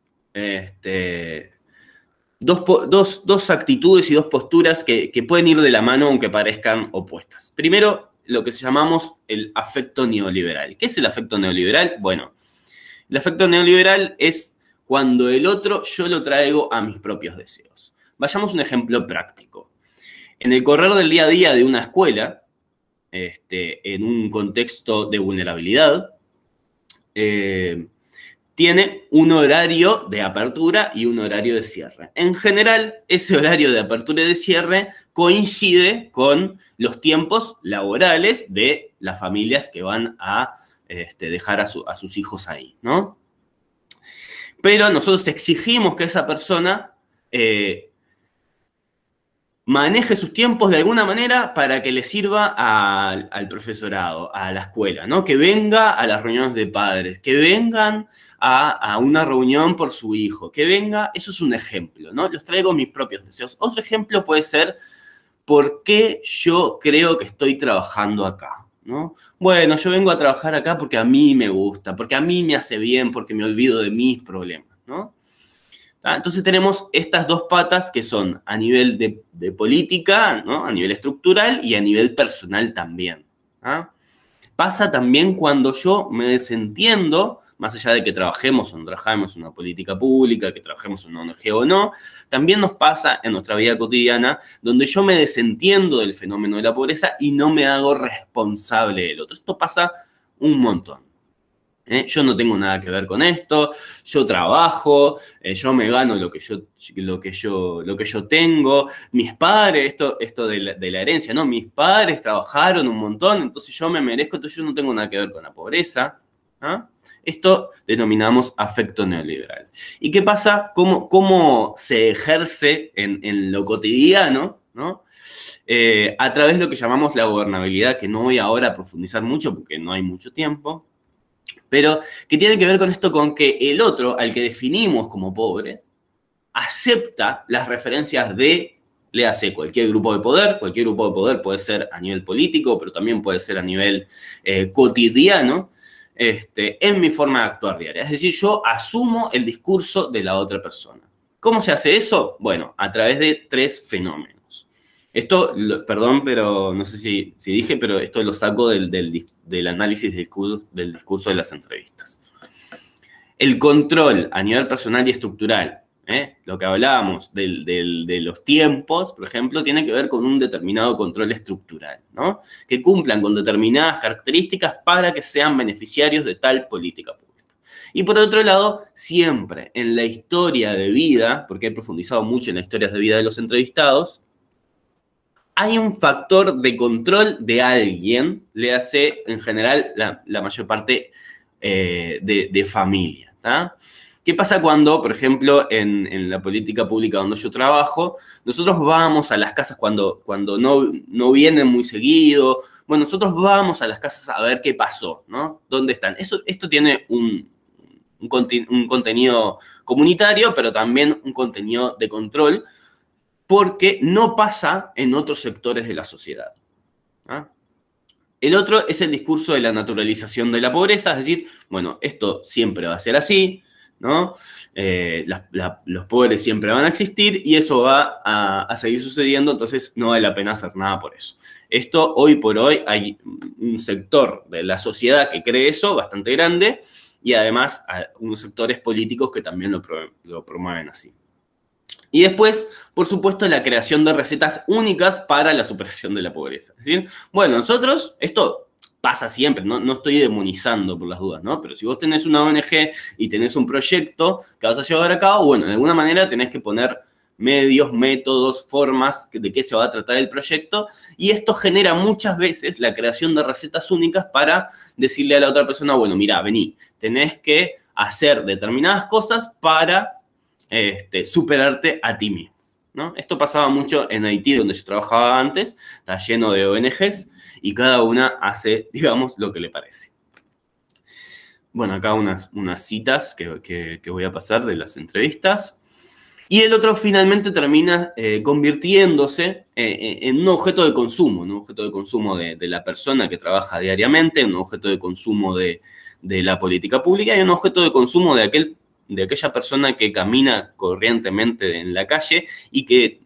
actitudes y dos posturas que pueden ir de la mano aunque parezcan opuestas. Primero, lo que llamamos el afecto neoliberal. ¿Qué es el afecto neoliberal? Bueno, El afecto neoliberal es cuando el otro yo lo traigo a mis propios deseos. Vayamos a un ejemplo práctico. En el correr del día a día de una escuela, en un contexto de vulnerabilidad, tiene un horario de apertura y un horario de cierre. En general, ese horario de apertura y de cierre coincide con los tiempos laborales de las familias que van a dejar a sus hijos ahí, ¿no? Pero nosotros exigimos que esa persona maneje sus tiempos de alguna manera para que le sirva al profesorado, a la escuela, ¿no? Que venga a las reuniones de padres, que vengan a una reunión por su hijo, que venga, eso es un ejemplo, ¿no? Los traigo mis propios deseos. Otro ejemplo puede ser, ¿por qué yo creo que estoy trabajando acá? ¿No? Bueno, yo vengo a trabajar acá porque a mí me gusta, porque a mí me hace bien, porque me olvido de mis problemas, ¿no? Entonces tenemos estas dos patas que son a nivel de política, ¿no? A nivel estructural y a nivel personal también. ¿Ah? Pasa también cuando yo me desentiendo, más allá de que trabajemos o no trabajemos en una política pública, que trabajemos en una ONG o no, también nos pasa en nuestra vida cotidiana donde yo me desentiendo del fenómeno de la pobreza y no me hago responsable del otro. Esto pasa un montón. Yo no tengo nada que ver con esto, yo trabajo, yo me gano lo que yo tengo, mis padres, esto de la herencia, ¿no? Mis padres trabajaron un montón, entonces yo me merezco, entonces yo no tengo nada que ver con la pobreza. ¿Ah? Esto denominamos afecto neoliberal. ¿Y qué pasa? ¿Cómo se ejerce en lo cotidiano, ¿no? A través de lo que llamamos la gobernabilidad, que no voy ahora a profundizar mucho porque no hay mucho tiempo, pero que tiene que ver con esto, con que el otro, al que definimos como pobre, acepta las referencias de, léase, cualquier grupo de poder puede ser a nivel político, pero también puede ser a nivel cotidiano, en mi forma de actuar diaria. Es decir, yo asumo el discurso de la otra persona. ¿Cómo se hace eso? Bueno, a través de 3 fenómenos. Esto, perdón, pero no sé si dije, pero esto lo saco del análisis del discurso de las entrevistas. El control a nivel personal y estructural, lo que hablábamos de los tiempos, por ejemplo, tiene que ver con un determinado control estructural, ¿no? Que cumplan con determinadas características para que sean beneficiarios de tal política pública. Y por otro lado, siempre en la historia de vida, porque he profundizado mucho en las historias de vida de los entrevistados, hay un factor de control de alguien, le hace en general la mayor parte de familia. ¿Tá? ¿Qué pasa cuando, por ejemplo, en la política pública donde yo trabajo, nosotros vamos a las casas cuando no vienen muy seguido? Bueno, nosotros vamos a las casas a ver qué pasó, ¿no? ¿Dónde están? Esto tiene un contenido comunitario, pero también un contenido de control, porque no pasa en otros sectores de la sociedad. ¿Ah? El otro es el discurso de la naturalización de la pobreza, es decir, bueno, esto siempre va a ser así, ¿no? Los pobres siempre van a existir y eso va a seguir sucediendo, entonces no vale la pena hacer nada por eso. Esto, hoy por hoy, hay un sector de la sociedad que cree eso, bastante grande, y además unos sectores políticos que también lo promueven así. Y después, por supuesto, la creación de recetas únicas para la superación de la pobreza. Es decir, bueno, nosotros, esto pasa siempre, no estoy demonizando por las dudas, ¿no? Pero si vos tenés una ONG y tenés un proyecto que vas a llevar a cabo, bueno, de alguna manera tenés que poner medios, métodos, formas de qué se va a tratar el proyecto, y esto genera muchas veces la creación de recetas únicas para decirle a la otra persona, bueno, mirá, vení, tenés que hacer determinadas cosas para superarte a ti mismo, ¿no? Esto pasaba mucho en Haití, donde yo trabajaba antes, está lleno de ONGs y cada una hace, digamos, lo que le parece. Bueno, acá unas citas que voy a pasar de las entrevistas. Y el otro finalmente termina convirtiéndose en un objeto de consumo, un objeto de consumo de la persona que trabaja diariamente, un objeto de consumo de la política pública y un objeto de consumo de aquella persona que camina corrientemente en la calle y que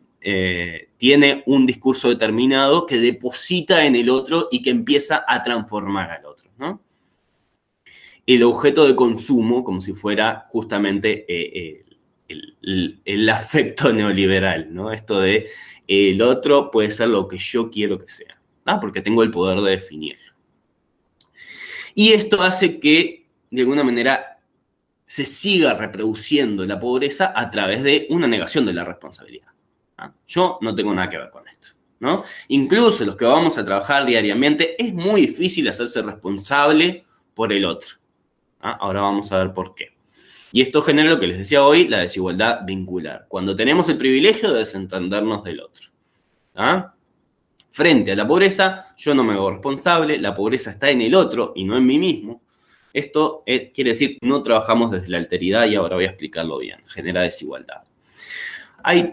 tiene un discurso determinado que deposita en el otro y que empieza a transformar al otro, ¿no? el objeto de consumo como si fuera justamente el afecto neoliberal, ¿no? Esto de el otro puede ser lo que yo quiero que sea, ¿no? Porque tengo el poder de definirlo. Y esto hace que, de alguna manera, se siga reproduciendo la pobreza a través de una negación de la responsabilidad, ¿no? Yo no tengo nada que ver con esto, ¿no? Incluso los que vamos a trabajar diariamente, es muy difícil hacerse responsable por el otro, ¿no? Ahora vamos a ver por qué. Y esto genera lo que les decía hoy, la desigualdad vincular. Cuando tenemos el privilegio de desentendernos del otro, ¿no? Frente a la pobreza, yo no me hago responsable, la pobreza está en el otro y no en mí mismo. Esto quiere decir, no trabajamos desde la alteridad y ahora voy a explicarlo bien, genera desigualdad. Hay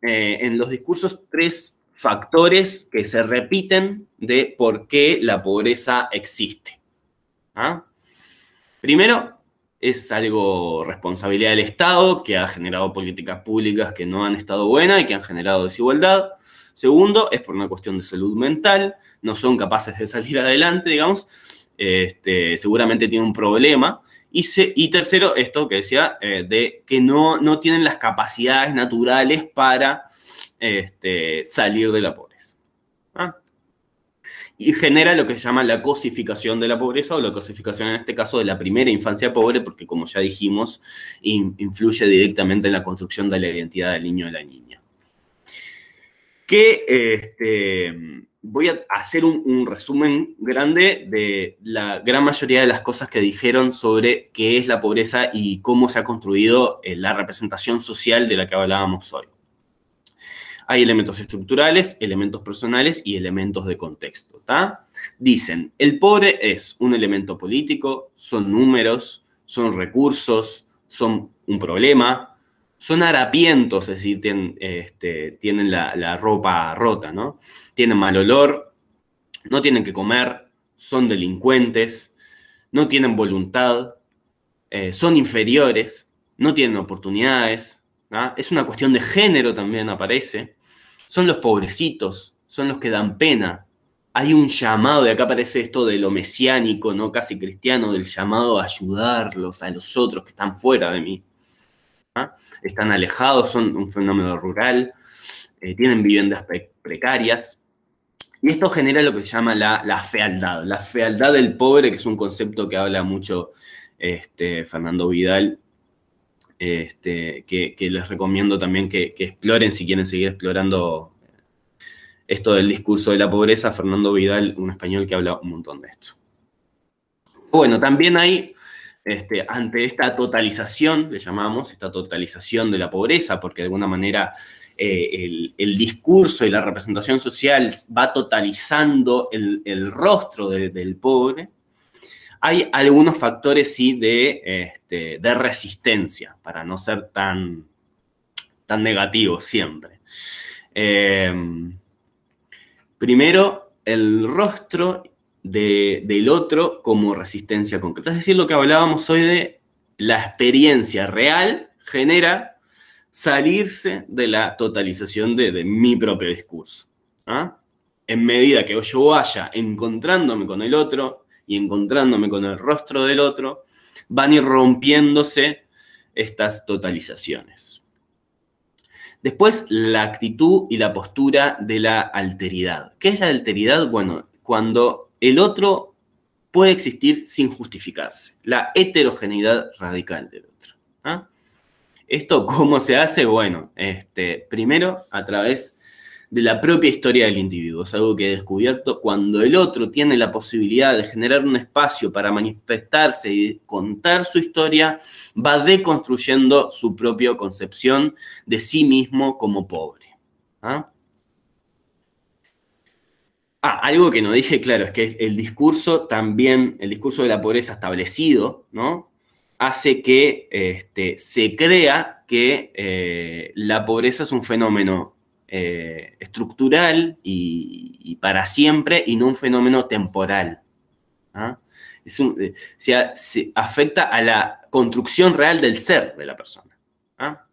en los discursos, tres factores que se repiten de por qué la pobreza existe. ¿Ah? Primero, es algo responsabilidad del Estado, que ha generado políticas públicas que no han estado buenas y que han generado desigualdad. Segundo, es por una cuestión de salud mental, no son capaces de salir adelante, digamos, seguramente tienen un problema. Y tercero, esto que decía, de que no tienen las capacidades naturales para salir de la pobreza. ¿Ah? Y genera lo que se llama la cosificación de la pobreza, o la cosificación en este caso de la primera infancia pobre, porque como ya dijimos, influye directamente en la construcción de la identidad del niño o de la niña. Voy a hacer un resumen grande de la gran mayoría de las cosas que dijeron sobre qué es la pobreza y cómo se ha construido la representación social de la que hablábamos hoy. Hay elementos estructurales, elementos personales y elementos de contexto, ¿tá? Dicen, el pobre es un elemento político, son números, son recursos, son un problema, son harapientos, es decir, tienen la ropa rota, ¿no? Tienen mal olor, no tienen que comer, son delincuentes, no tienen voluntad, son inferiores, no tienen oportunidades, ¿no? Es una cuestión de género también aparece. Son los pobrecitos, son los que dan pena. Hay un llamado, de acá aparece esto de lo mesiánico, ¿no? Casi cristiano, del llamado a ayudarlos a los otros que están fuera de mí. ¿No? Están alejados, son un fenómeno rural, tienen viviendas precarias. Y esto genera lo que se llama la fealdad del pobre, que es un concepto que habla mucho Fernando Vidal, que les recomiendo también que exploren si quieren seguir explorando esto del discurso de la pobreza. Fernando Vidal, un español que habla un montón de esto. Bueno, también hay, ante esta totalización, le llamamos, esta totalización de la pobreza, porque de alguna manera el discurso y la representación social va totalizando el rostro del pobre. Hay algunos factores, sí, de resistencia, para no ser tan negativos siempre. Primero, el rostro del otro como resistencia concreta. Es decir, lo que hablábamos hoy de la experiencia real genera salirse de la totalización de mi propio discurso. ¿Ah? En medida que yo vaya encontrándome con el otro, y encontrándome con el rostro del otro, van a ir rompiéndose estas totalizaciones. Después, la actitud y la postura de la alteridad. ¿Qué es la alteridad? Bueno, cuando el otro puede existir sin justificarse. La heterogeneidad radical del otro. ¿Ah? ¿Esto cómo se hace? Bueno, primero a través de la propia historia del individuo. Es algo que he descubierto. Cuando el otro tiene la posibilidad de generar un espacio para manifestarse y contar su historia, va deconstruyendo su propia concepción de sí mismo como pobre. ¿Ah? Algo que no dije, claro, es que el discurso también, el discurso de la pobreza establecido, ¿no? Hace que se crea que la pobreza es un fenómeno estructural y para siempre, y no un fenómeno temporal. ¿Ah? Se afecta a la construcción real del ser de la persona. ¿Ah?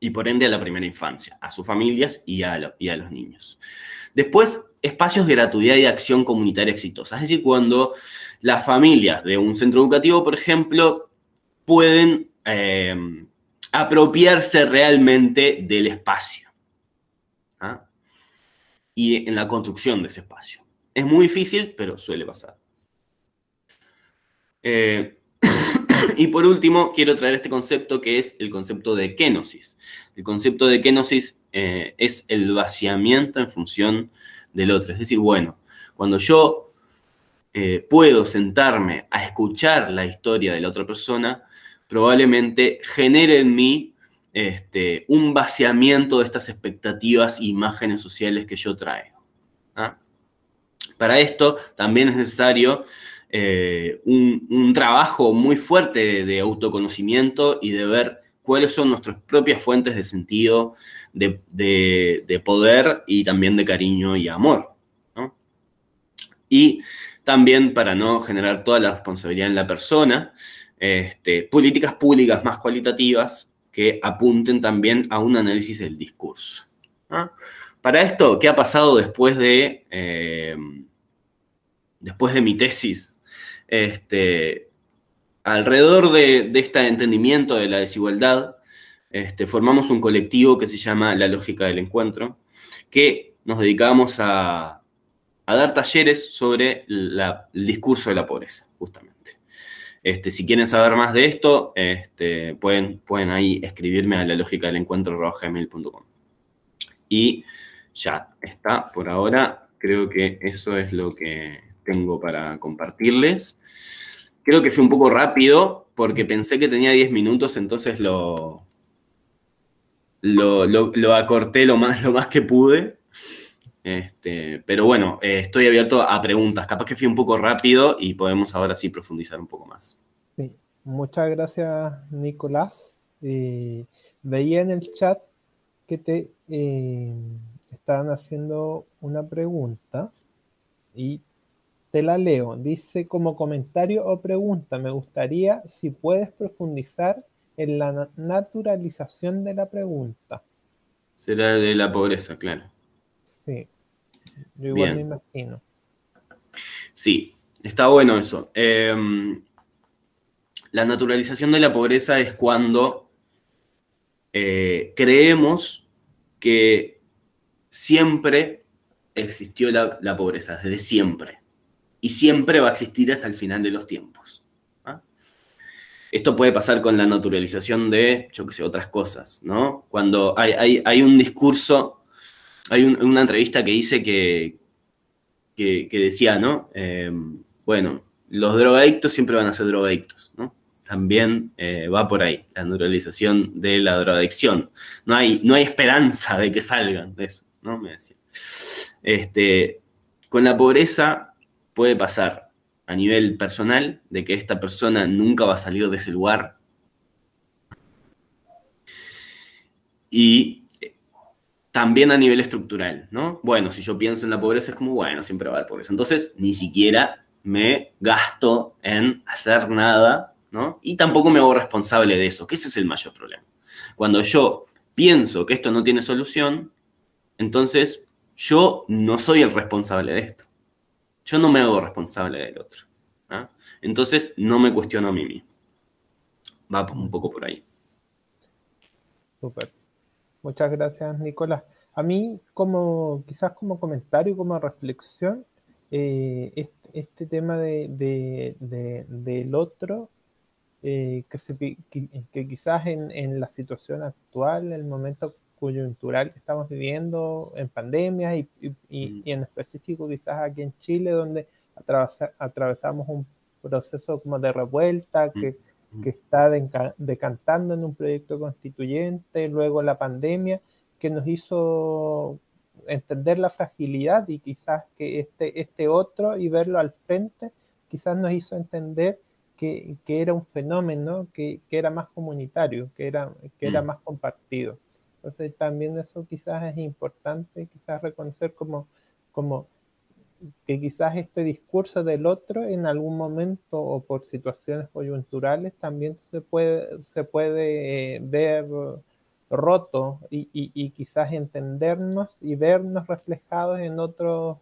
Y por ende a la primera infancia, a sus familias y a los niños. Después, espacios de gratuidad y de acción comunitaria exitosa. Es decir, cuando las familias de un centro educativo, por ejemplo, pueden apropiarse realmente del espacio, ¿ah? Y en la construcción de ese espacio. Es muy difícil, pero suele pasar. Y por último, quiero traer este concepto que es el concepto de kenosis. El concepto de kenosis es el vaciamiento en función del otro. Es decir, bueno, cuando yo puedo sentarme a escuchar la historia de la otra persona, probablemente genere en mí un vaciamiento de estas expectativas e imágenes sociales que yo traigo, ¿ah? Para esto también es necesario un trabajo muy fuerte de autoconocimiento y de ver cuáles son nuestras propias fuentes de sentido, de poder y también de cariño y amor, ¿no? Y también, para no generar toda la responsabilidad en la persona, políticas públicas más cualitativas que apunten también a un análisis del discurso, ¿no? Para esto, ¿qué ha pasado después de mi tesis? Alrededor de este entendimiento de la desigualdad, formamos un colectivo que se llama La Lógica del Encuentro, que nos dedicamos a dar talleres sobre el discurso de la pobreza, justamente. Si quieren saber más de esto, pueden ahí escribirme a lalógicadelencuentro@gmail.com. Y ya está por ahora. Creo que eso es lo que tengo para compartirles. Creo que fui un poco rápido porque pensé que tenía 10 minutos, entonces lo acorté lo más que pude. Pero bueno, estoy abierto a preguntas. Capaz que fui un poco rápido y podemos ahora sí profundizar un poco más. Sí. Muchas gracias, Nicolás. Veía en el chat que te estaban haciendo una pregunta y te la leo. Dice: como comentario o pregunta, me gustaría si puedes profundizar en la naturalización de la pregunta. Será de la pobreza, claro. Sí, yo igual Bien. me imagino. Sí, está bueno eso. La naturalización de la pobreza es cuando creemos que siempre existió la pobreza, desde siempre. Y siempre va a existir hasta el final de los tiempos, ¿ah? Esto puede pasar con la naturalización de, yo qué sé, otras cosas, ¿no? Cuando hay un discurso, hay una entrevista que dice que decía, ¿no? Bueno, los drogadictos siempre van a ser drogadictos, ¿no? También va por ahí, la naturalización de la drogadicción. No hay esperanza de que salgan de eso, ¿no? Me decía. Con la pobreza puede pasar a nivel personal, de que esta persona nunca va a salir de ese lugar. Y también a nivel estructural, ¿no? Bueno, si yo pienso en la pobreza es como, bueno, siempre va a haber pobreza. Entonces, ni siquiera me gasto en hacer nada, ¿no? Y tampoco me hago responsable de eso, que ese es el mayor problema. Cuando yo pienso que esto no tiene solución, entonces yo no soy el responsable de esto. Yo no me hago responsable del otro, ¿ah? Entonces no me cuestiono a mí mismo. Va un poco por ahí. Súper. Muchas gracias, Nicolás. A mí, quizás como comentario, como reflexión, este tema del otro, que quizás en la situación actual, el momento coyuntural que estamos viviendo en pandemia y en específico quizás aquí en Chile, donde atravesamos un proceso como de revuelta que está decantando en un proyecto constituyente, luego la pandemia, que nos hizo entender la fragilidad y quizás que este otro y verlo al frente, quizás nos hizo entender que era un fenómeno que era más comunitario, que era más compartido. Entonces también eso quizás es importante, quizás reconocer como que quizás este discurso del otro en algún momento o por situaciones coyunturales también se puede ver roto y quizás entendernos y vernos reflejados en otros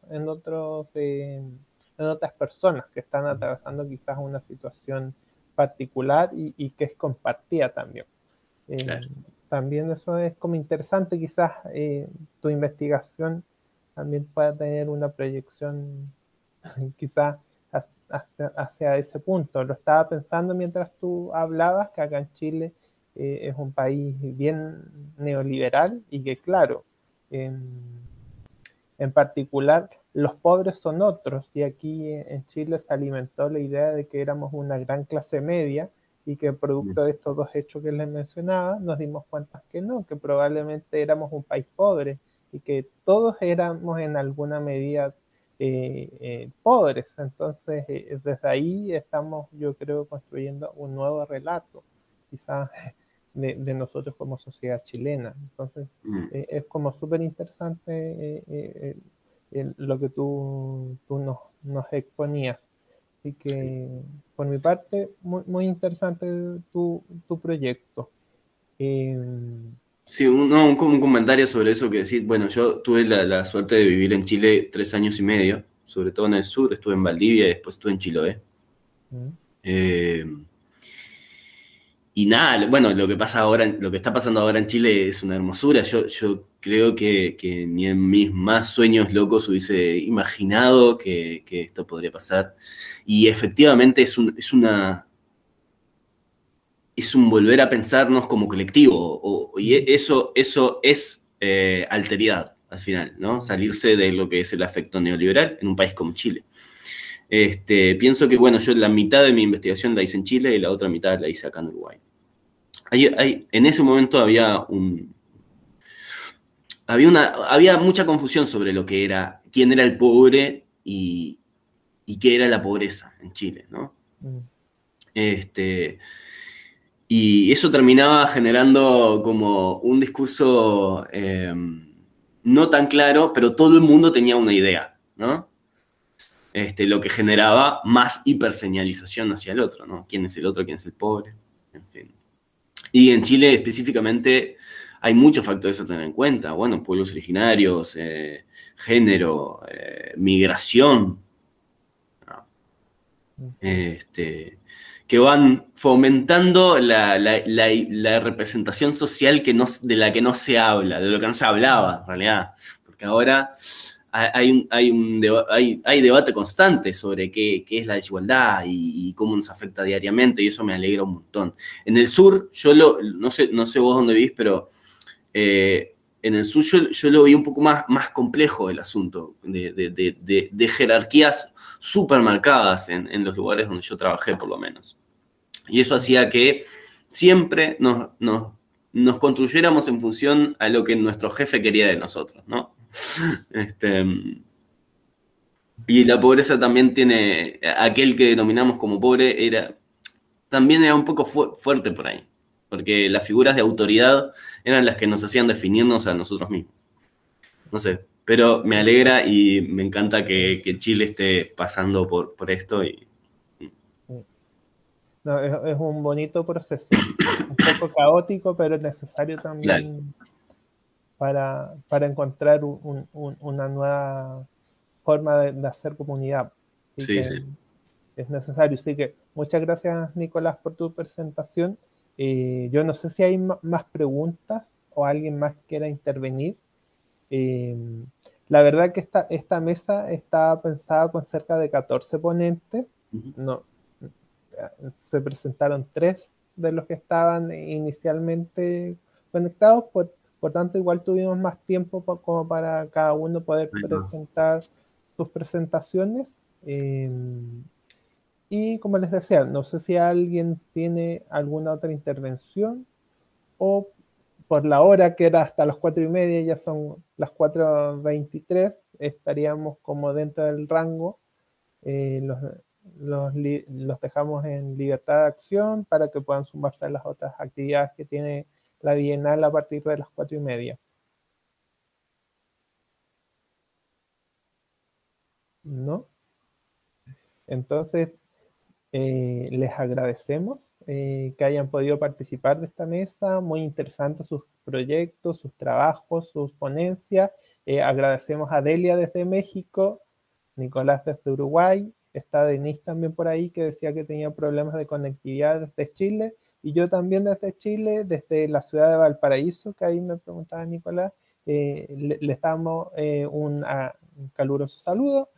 en otras personas que están atravesando quizás una situación particular y que es compartida también. Claro. También eso es como interesante, quizás tu investigación también pueda tener una proyección quizás hacia ese punto. Lo estaba pensando mientras tú hablabas, que acá en Chile es un país bien neoliberal y que claro, en particular los pobres son otros, y aquí en Chile se alimentó la idea de que éramos una gran clase media y que producto de estos dos hechos que les mencionaba nos dimos cuenta que no, que probablemente éramos un país pobre y que todos éramos en alguna medida pobres. Entonces desde ahí estamos, yo creo, construyendo un nuevo relato quizás de nosotros como sociedad chilena. Entonces es como súper interesante lo que tú nos exponías. Así que por mi parte, muy interesante tu proyecto. Sí, un comentario sobre eso que decir. Bueno, yo tuve la suerte de vivir en Chile 3 años y medio, sobre todo en el sur. Estuve en Valdivia y después estuve en Chiloé. Y nada, bueno, lo que pasa ahora, lo que está pasando ahora en Chile es una hermosura. Yo creo que ni en mis más sueños locos hubiese imaginado que esto podría pasar. Y efectivamente es un volver a pensarnos como colectivo. Y eso es alteridad, al final, ¿no? Salirse de lo que es el afecto neoliberal en un país como Chile. Pienso que, bueno, yo la mitad de mi investigación la hice en Chile y la otra mitad la hice acá en Uruguay. En ese momento había mucha confusión sobre lo que era, quién era el pobre y qué era la pobreza en Chile, ¿no? Y eso terminaba generando como un discurso no tan claro, pero todo el mundo tenía una idea, ¿no? Lo que generaba más hiperseñalización hacia el otro, ¿no? ¿Quién es el otro? ¿Quién es el pobre? En fin. Y en Chile específicamente hay muchos factores a tener en cuenta. Bueno, pueblos originarios, género, migración, ¿no? Que van fomentando la representación social de la que no se habla, de lo que no se hablaba en realidad. Porque ahora hay debate constante sobre qué es la desigualdad y cómo nos afecta diariamente, y eso me alegra un montón. En el sur, no sé vos dónde vivís, pero en el sur yo lo vi un poco más complejo el asunto, de jerarquías súper marcadas en los lugares donde yo trabajé, por lo menos. Y eso hacía que siempre nos construyéramos en función a lo que nuestro jefe quería de nosotros, ¿no? Y la pobreza también tiene, aquel que denominamos como pobre también era un poco fuerte por ahí, porque las figuras de autoridad eran las que nos hacían definirnos a nosotros mismos. No sé, pero me alegra y me encanta que Chile esté pasando por esto. No, es un bonito proceso, un poco caótico, pero necesario también, claro, para encontrar una nueva forma de hacer comunidad. Así sí. Es necesario. Así que muchas gracias, Nicolás, por tu presentación. Yo no sé si hay más preguntas o alguien más quiera intervenir. La verdad que esta mesa está pensada con cerca de 14 ponentes. No, se presentaron 3 de los que estaban inicialmente conectados, por tanto igual tuvimos más tiempo como para cada uno poder presentar sus presentaciones. Y como les decía, no sé si alguien tiene alguna otra intervención, o por la hora que era hasta las 4:30, ya son las 4:23, estaríamos como dentro del rango. Los dejamos en libertad de acción para que puedan sumarse a las otras actividades que tiene la Bienal a partir de las 4:30. ¿No? Entonces, les agradecemos que hayan podido participar de esta mesa. Muy interesantes sus proyectos, sus trabajos, sus ponencias. Agradecemos a Delia desde México, Nicolás desde Uruguay, está Denise también por ahí que decía que tenía problemas de conectividad desde Chile, y yo también desde Chile, desde la ciudad de Valparaíso, que ahí me preguntaba Nicolás, les damos un caluroso saludo.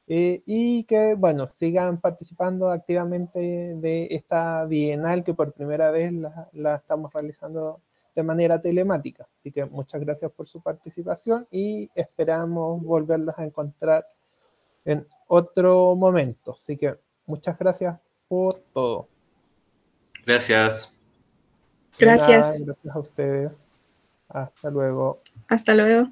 Y que, bueno, sigan participando activamente de esta bienal que por primera vez la estamos realizando de manera telemática. Así que muchas gracias por su participación y esperamos volverlos a encontrar en otro momento. Así que muchas gracias por todo. Gracias. Gracias. Gracias a ustedes. Hasta luego. Hasta luego.